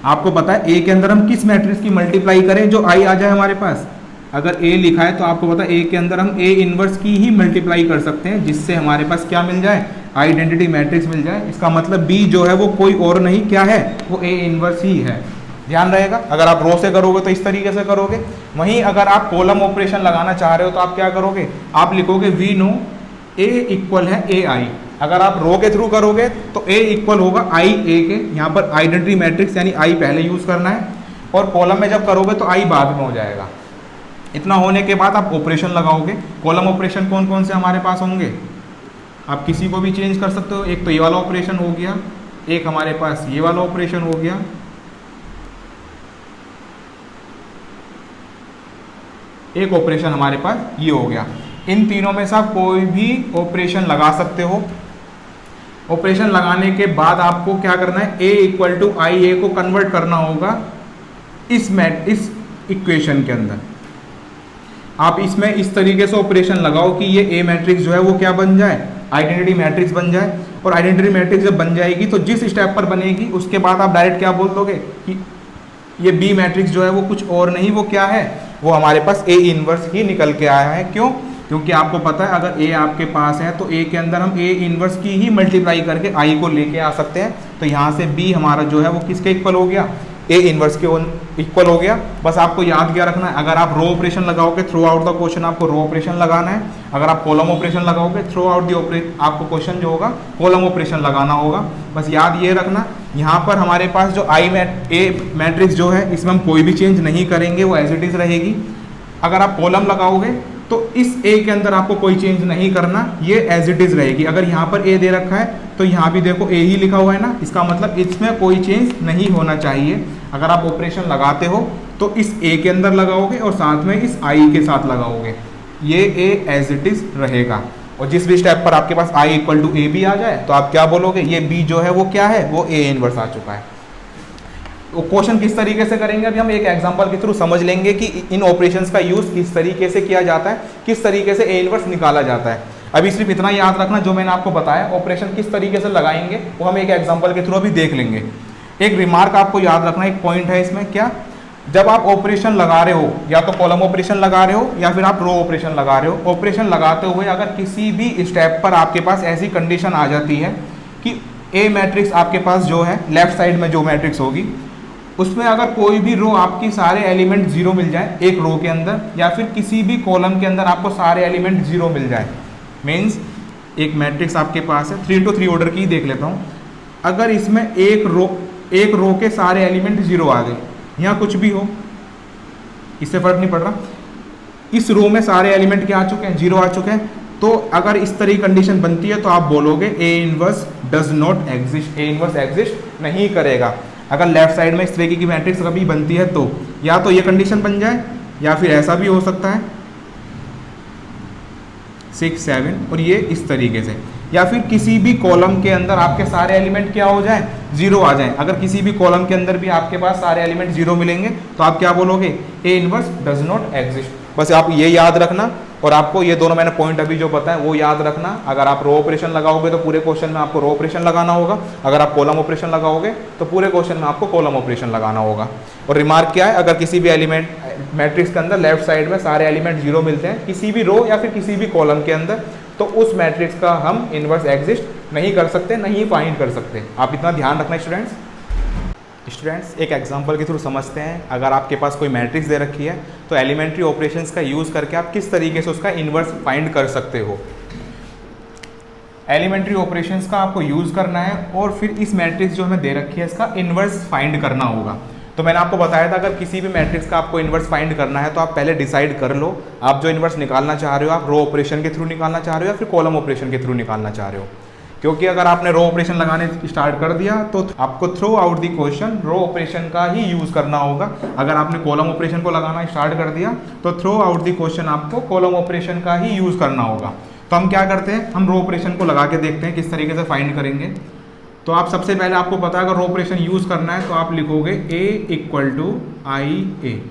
आपको पता है ए के अंदर हम किस मैट्रिक्स की मल्टीप्लाई करें जो आई आ जाए हमारे पास। अगर ए लिखा है तो आपको पता है ए के अंदर हम ए इनवर्स की ही मल्टीप्लाई कर सकते हैं, जिससे हमारे पास क्या मिल जाए, आइडेंटिटी मैट्रिक्स मिल जाए। इसका मतलब बी जो है वो कोई और नहीं क्या है, वो ए इनवर्स ही है। ध्यान रहेगा, अगर आप रो से करोगे तो इस तरीके से करोगे, वहीं अगर आप कॉलम ऑपरेशन लगाना चाह रहे हो तो आप क्या करोगे, आप लिखोगे वी नो ए इक्वल है ए आई। अगर आप रो के थ्रू करोगे तो ए इक्वल होगा आई ए के, यहाँ पर आइडेंटिटी मैट्रिक्स यानी आई पहले यूज करना है, और कॉलम में जब करोगे तो आई बाद में हो जाएगा। इतना होने के बाद आप ऑपरेशन लगाओगे। कॉलम ऑपरेशन कौन कौन से हमारे पास होंगे, आप किसी को भी चेंज कर सकते हो। एक तो ये वाला ऑपरेशन हो गया, एक हमारे पास ये वाला ऑपरेशन हो गया, एक ऑपरेशन हमारे पास ये हो गया। इन तीनों में से आप कोई भी ऑपरेशन लगा सकते हो। ऑपरेशन लगाने के बाद आपको क्या करना है, a इक्वल टू आई ए को कन्वर्ट करना होगा इस इक्वेशन के अंदर। आप इसमें इस तरीके से ऑपरेशन लगाओ कि ये ए मैट्रिक्स जो है वो क्या बन जाए, आइडेंटिटी मैट्रिक्स बन जाए। और आइडेंटिटी मैट्रिक्स जब बन जाएगी तो जिस स्टेप पर बनेगी उसके बाद आप डायरेक्ट क्या बोल दोगे कि ये बी मैट्रिक्स जो है वो कुछ और नहीं, वो क्या है, वो हमारे पास ए इनवर्स ही निकल के आया है। क्यों, क्योंकि आपको पता है अगर ए आपके पास है तो ए के अंदर हम ए इनवर्स की ही मल्टीप्लाई करके आई को लेके आ सकते हैं। तो यहाँ से बी हमारा जो है वो किसके इक्वल हो गया, ए इनवर्स के इक्वल हो गया। बस आपको याद क्या रखना है, अगर आप रो ऑपरेशन लगाओगे थ्रू आउट द क्वेश्चन आपको रो ऑपरेशन लगाना है। अगर आप कॉलम ऑपरेशन लगाओगे थ्रू आउट द आपको क्वेश्चन जो होगा कॉलम ऑपरेशन लगाना होगा। बस याद ये रखना, यहाँ पर हमारे पास जो ए मैट्रिक्स जो है इसमें हम कोई भी चेंज नहीं करेंगे, वो एज इट इज रहेगी। अगर आप कॉलम लगाओगे तो इस ए के अंदर आपको कोई चेंज नहीं करना, ये एज इट इज रहेगी। अगर यहाँ पर ए दे रखा है तो यहाँ भी देखो ए ही लिखा हुआ है ना, इसका मतलब इसमें कोई चेंज नहीं होना चाहिए। अगर आप ऑपरेशन लगाते हो तो इस ए के अंदर लगाओगे और साथ में इस आई के साथ लगाओगे, ये ए एज इट इज रहेगा। और जिस भी स्टेप पर आपके पास I equal to A B आ जाए तो आप क्या बोलोगे, ये बी जो है वो क्या है, वो ए इनवर्स आ चुका है। वो क्वेश्चन किस तरीके से करेंगे अभी हम एक एग्जांपल के थ्रू समझ लेंगे कि इन ऑपरेशंस का यूज किस तरीके से किया जाता है, किस तरीके से ए इनवर्स निकाला जाता है। अभी सिर्फ इतना याद रखना, जो मैंने आपको बताया ऑपरेशन किस तरीके से लगाएंगे वो हम एक एग्जांपल के थ्रू अभी देख लेंगे। एक रिमार्क आपको याद रखना, एक पॉइंट है इसमें, क्या, जब आप ऑपरेशन लगा रहे हो, या तो कॉलम ऑपरेशन लगा रहे हो या फिर आप रो ऑपरेशन लगा रहे हो, ऑपरेशन लगाते हुए अगर किसी भी स्टेप पर आपके पास ऐसी कंडीशन आ जाती है कि ए मैट्रिक्स आपके पास जो है लेफ्ट साइड में जो मैट्रिक्स होगी उसमें अगर कोई भी रो आपकी सारे एलिमेंट जीरो मिल जाए एक रो के अंदर, या फिर किसी भी कॉलम के अंदर आपको सारे एलिमेंट जीरो मिल जाए, मीन्स एक मैट्रिक्स आपके पास है 3x3 ऑर्डर की, देख लेता हूँ। अगर इसमें एक रो के सारे एलिमेंट जीरो आ गए, यहाँ कुछ भी हो इससे फर्क नहीं पड़ रहा, इस रो में सारे एलिमेंट क्या आ चुके हैं, जीरो आ चुके हैं, तो अगर इस तरह की कंडीशन बनती है तो आप बोलोगे A inverse does not exist, A inverse exist नहीं करेगा। अगर लेफ्ट साइड में इस तरीके की मैट्रिक्स कभी बनती है तो या तो ये कंडीशन बन जाए, या फिर ऐसा भी हो सकता है 6 7 और ये इस तरीके से, या फिर किसी भी कॉलम के अंदर आपके सारे एलिमेंट क्या हो जाए, जीरो आ जाए। अगर किसी भी कॉलम के अंदर भी आपके पास सारे एलिमेंट जीरो मिलेंगे तो आप क्या बोलोगे, A inverse does not exist. बस आप ये याद रखना, और आपको ये दोनों मैंने पॉइंट अभी जो बताया वो याद रखना। अगर आप रो ऑपरेशन लगाओगे तो पूरे क्वेश्चन में आपको रो ऑपरेशन लगाना होगा, अगर आप कॉलम ऑपरेशन लगाओगे तो पूरे क्वेश्चन में आपको कॉलम ऑपरेशन लगाना होगा। और रिमार्क क्या है, अगर किसी भी एलिमेंट मैट्रिक्स के अंदर लेफ्ट साइड में सारे एलिमेंट जीरो मिलते हैं किसी भी रो या फिर किसी भी कॉलम के अंदर, तो उस मैट्रिक्स का हम इनवर्स एग्जिस्ट नहीं कर सकते, नहीं फाइंड कर सकते। आप इतना ध्यान रखना स्टूडेंट्स। एक एग्जांपल के थ्रू समझते हैं। अगर आपके पास कोई मैट्रिक्स दे रखी है तो एलिमेंट्री ऑपरेशंस का यूज़ करके आप किस तरीके से उसका इन्वर्स फाइंड कर सकते हो। एलिमेंट्री ऑपरेशंस का आपको यूज़ करना है और फिर इस मैट्रिक्स जो हमें दे रखी है इसका इन्वर्स फाइंड करना होगा। तो मैंने आपको बताया था अगर किसी भी मैट्रिक्स का आपको इन्वर्स फाइंड करना है तो आप पहले डिसाइड कर लो आप जो इन्वर्स निकालना चाह रहे हो, आप रो ऑपरेशन के थ्रू निकालना चाह रहे हो या फिर कॉलम ऑपरेशन के थ्रू निकालना चाह रहे हो। क्योंकि अगर आपने रो ऑपरेशन लगाने स्टार्ट कर दिया तो आपको throughout the question row operation का ही यूज़ करना होगा। अगर आपने कॉलम ऑपरेशन को लगाना स्टार्ट कर दिया तो थ्रू आउट द क्वेश्चन आपको कॉलम ऑपरेशन का ही यूज़ करना होगा। तो हम क्या करते हैं, हम रो ऑपरेशन को लगा के देखते हैं किस तरीके से फाइंड करेंगे। तो आप सबसे पहले आपको पता है अगर रो ऑपरेशन यूज़ करना है तो आप लिखोगे A इक्वल टू आई ए।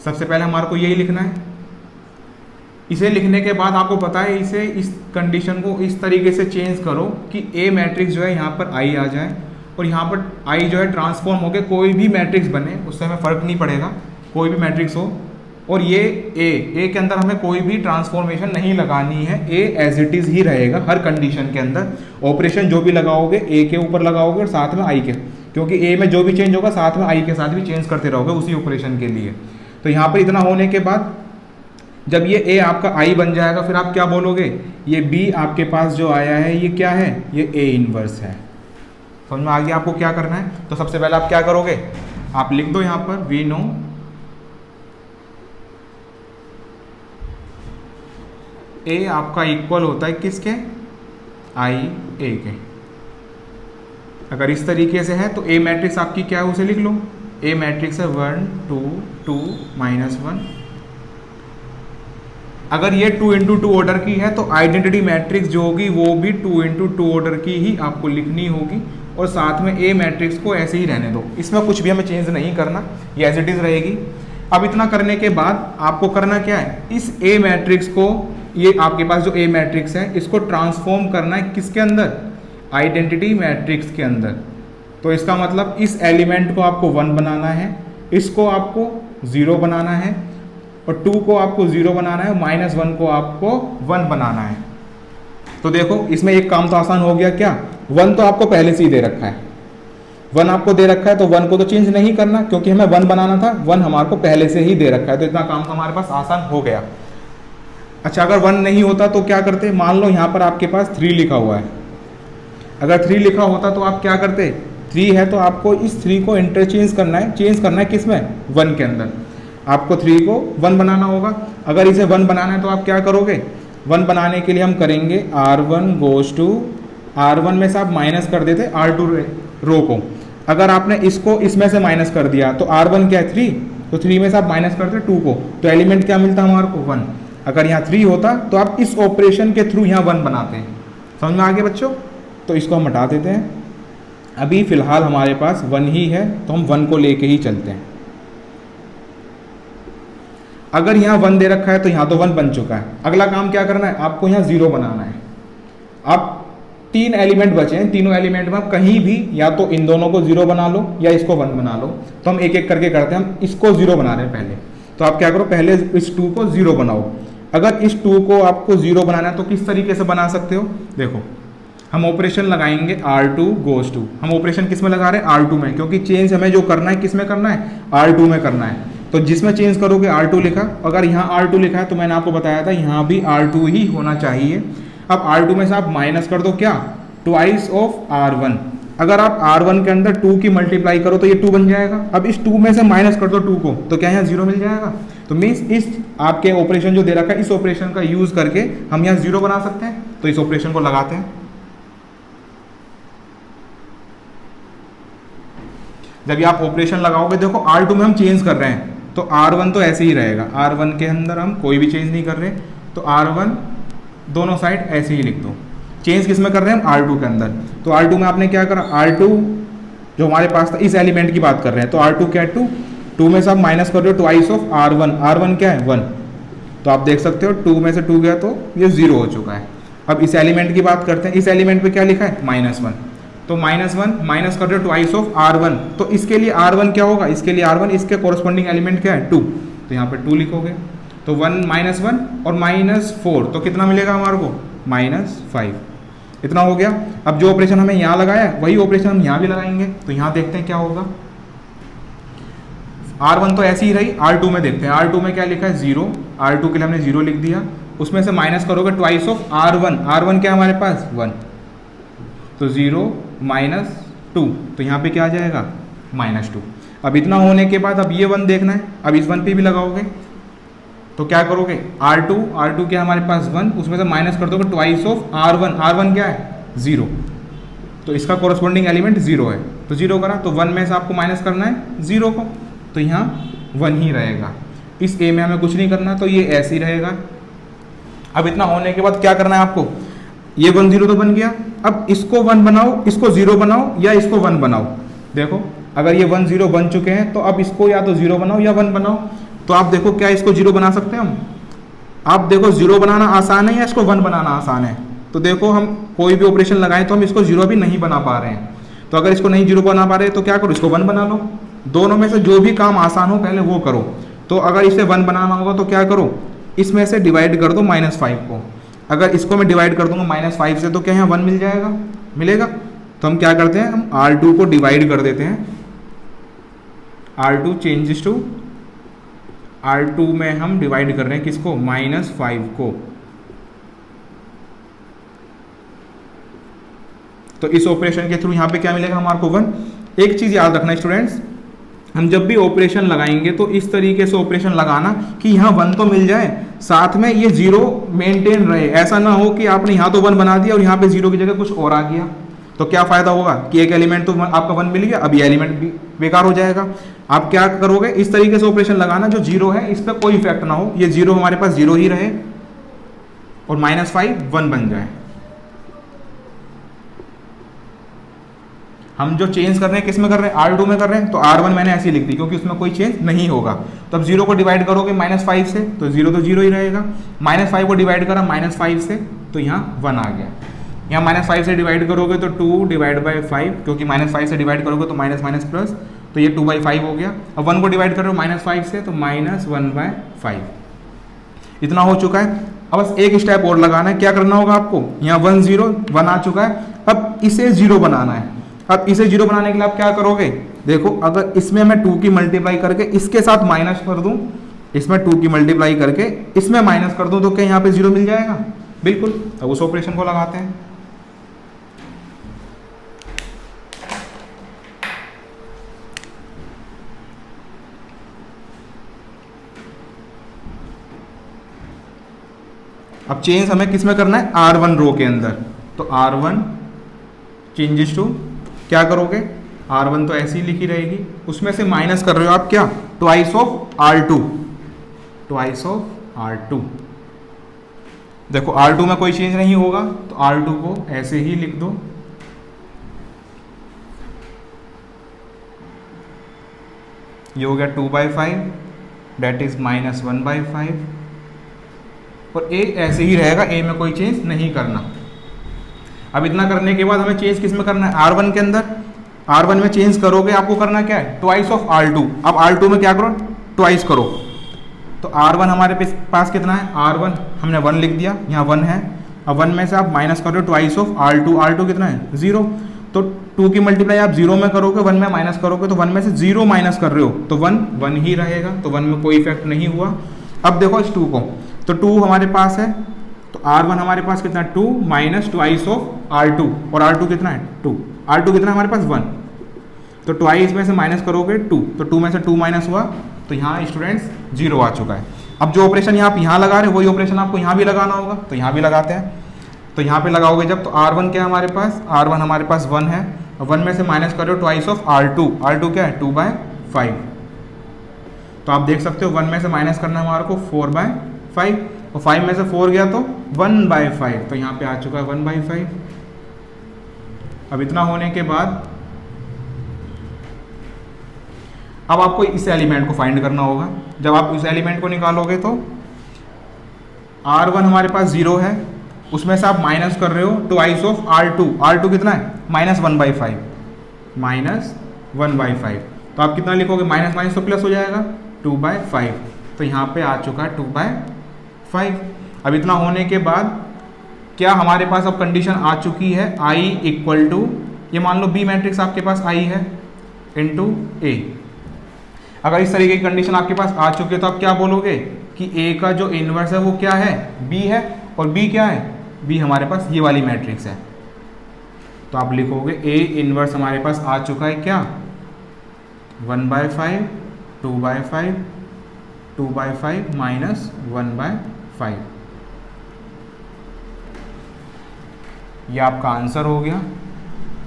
सबसे पहले हमारे को यही लिखना है। इसे लिखने के बाद आपको पता है इसे इस कंडीशन को इस तरीके से चेंज करो कि ए मैट्रिक्स जो है यहाँ पर आई आ जाए और यहाँ पर आई जो है ट्रांसफॉर्म होकर कोई भी मैट्रिक्स बने, उससे हमें फ़र्क नहीं पड़ेगा, कोई भी मैट्रिक्स हो। और ये ए के अंदर हमें कोई भी ट्रांसफॉर्मेशन नहीं लगानी है, ए एज इट इज़ ही रहेगा हर कंडीशन के अंदर। ऑपरेशन जो भी लगाओगे ए के ऊपर लगाओगे और साथ में आई के, क्योंकि ए में जो भी चेंज होगा साथ में आई के साथ भी चेंज करते रहोगे उसी ऑपरेशन के लिए। तो यहाँ पर इतना होने के बाद जब ये ए आपका आई बन जाएगा फिर आप क्या बोलोगे, ये बी आपके पास जो आया है ये क्या है, ये ए इनवर्स है। समझ में आ गया आपको क्या करना है। तो सबसे पहले आप क्या करोगे, आप लिख दो यहाँ पर वी नो ए आपका इक्वल होता है किसके, आई ए के। अगर इस तरीके से है तो ए मैट्रिक्स आपकी क्या है उसे लिख लो। ए मैट्रिक्स है 1 2 2 -1। अगर ये 2 × 2 ऑर्डर की है तो आइडेंटिटी मैट्रिक्स जो होगी वो भी 2 × 2 ऑर्डर की ही आपको लिखनी होगी और साथ में ए मैट्रिक्स को ऐसे ही रहने दो, इसमें कुछ भी हमें चेंज नहीं करना, ये एज इट इज़ रहेगी। अब इतना करने के बाद आपको करना क्या है, इस ए मैट्रिक्स को, ये आपके पास जो ए मैट्रिक्स है इसको ट्रांसफॉर्म करना है किसके अंदर, आइडेंटिटी मैट्रिक्स के अंदर। तो इसका मतलब इस एलिमेंट को आपको 1 बनाना है, इसको आपको 0 बनाना है और 2 को आपको 0 बनाना है, -1 को आपको 1 बनाना है। तो देखो इसमें एक काम तो आसान हो गया, क्या 1 तो आपको पहले से ही दे रखा है, 1 आपको दे रखा है तो 1 को तो चेंज नहीं करना क्योंकि हमें 1 बनाना था, 1 हमारे को पहले से ही दे रखा है, तो इतना काम तो हमारे पास आसान हो गया। अच्छा अगर 1 नहीं होता तो क्या करते, मान लो यहाँ पर आपके पास 3 लिखा हुआ है, अगर 3 लिखा होता तो आप क्या करते, 3 है तो आपको इस 3 को इंटरचेंज करना है, चेंज करना है किसमें, 1 के अंदर। आपको 3 को 1 बनाना होगा। अगर इसे 1 बनाना है तो आप क्या करोगे, 1 बनाने के लिए हम करेंगे R1 गोज़ टू, R1 में से आप माइनस कर देते R2 रो को। अगर आपने इसको इसमें से माइनस कर दिया तो R1 क्या है 3, तो 3 में से आप माइनस करते 2 को, तो एलिमेंट क्या मिलता हमारे को 1। अगर यहाँ 3 होता तो आप इस ऑपरेशन के थ्रू यहाँ 1 बनाते हैं। समझ में आ गया बच्चों। तो इसको हम हटा देते हैं, अभी फ़िलहाल हमारे पास 1 ही है तो हम 1 को लेके ही चलते हैं। अगर यहाँ 1 दे रखा है तो यहाँ तो 1 बन चुका है। अगला काम क्या करना है, आपको यहाँ 0 बनाना है। अब 3 एलिमेंट बचे हैं, तीनों एलिमेंट में आप कहीं भी या तो इन दोनों को 0 बना लो या इसको 1 बना लो। तो हम एक एक करके करते हैं, हम इसको 0 बना रहे हैं पहले। तो आप क्या करो, पहले इस 2 को 0 बनाओ। अगर इस 2 को आपको 0 बनाना है तो किस तरीके से बना सकते हो, देखो हम ऑपरेशन लगाएंगे R2 गोज टू, हम ऑपरेशन किस में लगा रहे हैं R2 में, क्योंकि चेंज हमें जो करना है किस में करना है R2 में करना है। तो जिसमें चेंज करोगे R2 लिखा, अगर यहाँ R2 लिखा है तो मैंने आपको बताया था यहाँ भी R2 ही होना चाहिए। अब R2 में से आप माइनस कर दो क्या, ट्वाइस ऑफ R1। अगर आप R1 के अंदर 2 की मल्टीप्लाई करो तो ये 2 बन जाएगा। अब इस 2 में से माइनस कर दो 2 को, तो क्या यहाँ 0 मिल जाएगा। तो मीन्स इस आपके ऑपरेशन जो दे रखा है इस ऑपरेशन का यूज करके हम यहाँ 0 बना सकते हैं। तो इस ऑपरेशन को लगाते हैं। जब ये आप ऑपरेशन लगाओगे, देखो R2 में हम चेंज कर रहे हैं तो R1 तो ऐसे ही रहेगा, R1 के अंदर हम कोई भी चेंज नहीं कर रहे, तो R1 दोनों साइड ऐसे ही लिख दो। चेंज किस में कर रहे हैं हम R2 के अंदर, तो R2 में आपने क्या करा, R2 जो हमारे पास था इस एलिमेंट की बात कर रहे हैं, तो R2 क्या है 2 में से आप माइनस कर रहे हो ट्वाइस ऑफ R1, R1 क्या है 1, तो आप देख सकते हो 2 में से 2 गया तो ये 0 हो चुका है। अब इस एलिमेंट की बात करते हैं, इस एलिमेंट पे क्या लिखा है -1, तो -1 माइनस कर रहे हो ट्वाइस ऑफ R1, तो इसके लिए R1 क्या होगा, इसके लिए R1 इसके कोरस्पॉन्डिंग एलिमेंट क्या है 2, तो यहाँ पे 2 लिखोगे, तो 1 -1 और -4 तो कितना मिलेगा हमारे को -5, इतना हो गया। अब जो ऑपरेशन हमें यहाँ लगाया है वही ऑपरेशन हम यहाँ भी लगाएंगे, तो यहाँ देखते हैं क्या होगा। R1 तो ऐसी ही रही, R2 में देखते हैं, R2 में क्या लिखा है 0, R2 के लिए हमने 0 लिख दिया, उसमें से माइनस करोगे ट्वाइस ऑफ R1, R1 क्या है हमारे पास 1, तो 0 -2, तो यहाँ पे क्या आ जाएगा -2। अब इतना होने के बाद अब ये 1 देखना है, अब इस 1 पे भी लगाओगे तो क्या करोगे, R2 क्या हमारे पास 1, उसमें से माइनस कर दोगे ट्वाइस ऑफ R1, R1 क्या है 0, तो इसका कोरस्पॉन्डिंग एलिमेंट 0 है, तो 0 करा, तो 1 में से आपको माइनस करना है 0 को, तो यहाँ 1 ही रहेगा। इस A में हमें कुछ नहीं करना, तो ये ऐसे ही रहेगा। अब इतना होने के बाद क्या करना है आपको, ये 1 0 तो बन गया, अब इसको 1 बनाओ, इसको 0 बनाओ या इसको 1 बनाओ। देखो अगर ये 1 0 बन चुके हैं तो अब इसको या तो 0 बनाओ या 1 बनाओ, तो आप देखो क्या इसको 0 बना सकते हैं हम, आप देखो 0 बनाना आसान है या इसको 1 बनाना आसान है, तो देखो हम कोई भी ऑपरेशन लगाएं तो हम इसको 0 भी नहीं बना पा रहे हैं, तो अगर इसको नहीं 0 बना पा रहे तो क्या करो, इसको 1 बना लो। दोनों में से जो भी काम आसान हो पहले वो करो। तो अगर इसे 1 बनाना होगा तो क्या करो, इसमें से डिवाइड कर दो -5 को, अगर इसको मैं डिवाइड कर दूंगा -5 से तो क्या यहाँ 1 मिल जाएगा, मिलेगा। तो हम क्या करते हैं, हम R2 को डिवाइड कर देते हैं, R2 चेंजेस टू R2 में हम डिवाइड कर रहे हैं किसको, -5 को। तो इस ऑपरेशन के थ्रू यहाँ पे क्या मिलेगा हमारे को 1। एक चीज़ याद रखना स्टूडेंट्स, हम जब भी ऑपरेशन लगाएंगे तो इस तरीके से ऑपरेशन लगाना कि यहाँ 1 तो मिल जाए, साथ में ये 0 मेंटेन रहे। ऐसा ना हो कि आपने यहाँ तो 1 बना दिया और यहाँ पे 0 की जगह कुछ और आ गया, तो क्या फ़ायदा होगा कि एक एलिमेंट तो आपका 1 मिल गया, अब ये एलिमेंट भी बेकार हो जाएगा। आप क्या करोगे, इस तरीके से ऑपरेशन लगाना जो 0 है इस पर कोई इफेक्ट ना हो, ये 0 हमारे पास 0 ही रहे और -5 1 बन जाए। हम जो चेंज कर रहे हैं किस में कर रहे हैं, R2 में कर रहे हैं, तो R1 मैंने ऐसी लिख दी क्योंकि उसमें कोई चेंज नहीं होगा। तो अब 0 को डिवाइड करोगे -5 से तो 0 तो 0 ही रहेगा, -5 को डिवाइड करा -5 से तो यहाँ 1 आ गया। यहाँ -5 से डिवाइड करोगे तो 2 डिवाइड बाई 5, क्योंकि -5 से डिवाइड करोगे तो माइनस माइनस प्लस, तो ये 2/5 हो गया। अब 1 को डिवाइड करो -5 से तो -1/5, इतना हो चुका है। अब बस एक स्टेप और लगाना है, क्या करना होगा आपको, यहाँ 1 0 1 आ चुका है, अब इसे 0 बनाना है। अब इसे 0 बनाने के लिए आप क्या करोगे, देखो अगर इसमें मैं 2 की मल्टीप्लाई करके इसके साथ माइनस कर दूं, इसमें 2 की मल्टीप्लाई करके इसमें माइनस कर दूं, तो क्या यहाँ पे 0 मिल जाएगा, बिल्कुल। अब उस ऑपरेशन को लगाते हैं। अब चेंज हमें किस में करना है, R1 रो के अंदर, तो R1 चेंजेस टू क्या करोगे, R1 तो ऐसी लिखी रहेगी, उसमें से माइनस कर रहे हो आप क्या, twice of R2, twice of R2। देखो R2 में कोई चेंज नहीं होगा तो R2 को ऐसे ही लिख दो, ये हो गया 2/5 डेट इज -1/5, और A ऐसे ही रहेगा, A में कोई चेंज नहीं करना। अब इतना करने के बाद हमें चेंज किस में करना है, R1 के अंदर। R1 में चेंज करोगे आपको करना क्या है, ट्वाइस ऑफ R2। अब R2 में क्या करो, ट्वाइस करो, तो R1 हमारे पास कितना है, R1 हमने 1 लिख दिया, यहाँ 1 है। अब 1 में से आप माइनस कर रहे हो ट्वाइस ऑफ R2, R2 कितना है 0, तो 2 की मल्टीप्लाई आप 0 में करोगे, 1 में माइनस करोगे, तो 1 में से 0 माइनस कर रहे हो तो 1 ही रहेगा, तो 1 में कोई इफेक्ट नहीं हुआ। अब देखो इस 2 को, तो 2 हमारे पास है, तो R1 हमारे पास कितना 2 माइनस ट्वाइस ऑफ R2, और R2 कितना है 2, R2 कितना है हमारे पास 1, तो ट्वाइस में से माइनस करोगे 2, तो 2 में से 2 माइनस हुआ, तो यहाँ स्टूडेंट्स 0 आ चुका है। अब जो ऑपरेशन आप यहाँ लगा रहे हो वही ऑपरेशन आपको यहाँ भी लगाना होगा, तो यहाँ भी लगाते हैं। तो यहाँ पे लगाओगे जब, तो R1 क्या है हमारे पास, R1 हमारे पास 1 है, और 1 में से माइनस कर रहे हो ट्वाइस ऑफ R2, R2 क्या है 2/5, तो आप देख सकते हो 1 में से माइनस करना है हमारे को 4/5, और 5 में से 4 गया तो 1/5, तो यहाँ पे आ चुका है 1/5। अब इतना होने के बाद अब आपको इस एलिमेंट को फाइंड करना होगा। जब आप इस एलिमेंट को निकालोगे तो R1 हमारे पास 0 है, उसमें से आप माइनस कर रहे हो ट्वाइस ऑफ R2, R2 कितना है -1/5, -1/5, तो आप कितना लिखोगे, माइनस माइनस तो प्लस हो जाएगा 2/5, तो यहाँ पे आ चुका है 2/5। अब इतना होने के बाद क्या हमारे पास अब कंडीशन आ चुकी है I इक्वल टू, ये मान लो B मैट्रिक्स आपके पास I है इंटू A। अगर इस तरीके की कंडीशन आपके पास आ चुकी है तो आप क्या बोलोगे कि A का जो इन्वर्स है वो क्या है B है, और B क्या है, B हमारे पास ये वाली मैट्रिक्स है, तो आप लिखोगे A इन्वर्स हमारे पास आ चुका है क्या 1/5, 2/5, 2/5 माइनस 1/5, ये आपका आंसर हो गया।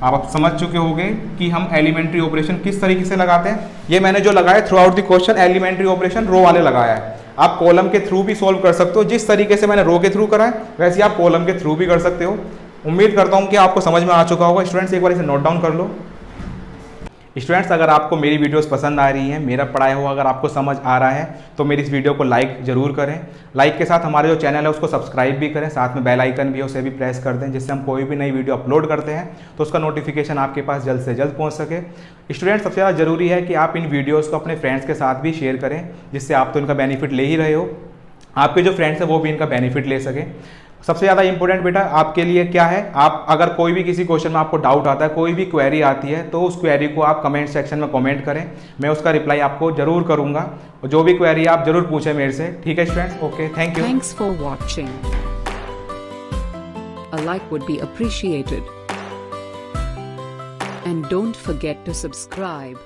आप समझ चुके होंगे कि हम एलिमेंट्री ऑपरेशन किस तरीके से लगाते हैं। ये मैंने जो लगाया throughout the question elementary operation row वाले लगाया है, आप कॉलम के थ्रू भी सॉल्व कर सकते हो, जिस तरीके से मैंने रो के थ्रू करा है वैसे आप कॉलम के थ्रू भी कर सकते हो। उम्मीद करता हूँ कि आपको समझ में आ चुका होगा। स्टूडेंट्स एक बार इसे नोट डाउन कर लो। स्टूडेंट्स अगर आपको मेरी वीडियोस पसंद आ रही हैं, मेरा पढ़ाया हुआ अगर आपको समझ आ रहा है तो मेरी इस वीडियो को लाइक ज़रूर करें। लाइक के साथ हमारे जो चैनल है उसको सब्सक्राइब भी करें, साथ में बेल आइकन भी है उसे भी प्रेस कर दें, जिससे हम कोई भी नई वीडियो अपलोड करते हैं तो उसका नोटिफिकेशन आपके पास जल्द से जल्द पहुँच सके। स्टूडेंट्स सबसे ज़्यादा ज़रूरी है कि आप इन वीडियोज़ को अपने फ्रेंड्स के साथ भी शेयर करें, जिससे आप तो इनका बेनिफिट ले ही रहे हो, आपके जो फ्रेंड्स हैं वो भी इनका बेनिफिट ले सकें। सबसे ज़्यादा इंपॉर्टेंट बेटा आपके लिए क्या है, आप अगर कोई भी किसी क्वेश्चन में आपको डाउट आता है, कोई भी क्वेरी आती है, तो उस क्वेरी को आप कमेंट सेक्शन में कमेंट करें, मैं उसका रिप्लाई आपको जरूर करूंगा, और जो भी क्वेरी आप जरूर पूछें मेरे से। ठीक है students, okay, thank you. Thanks for watching. A like would be appreciated. And don't forget to subscribe.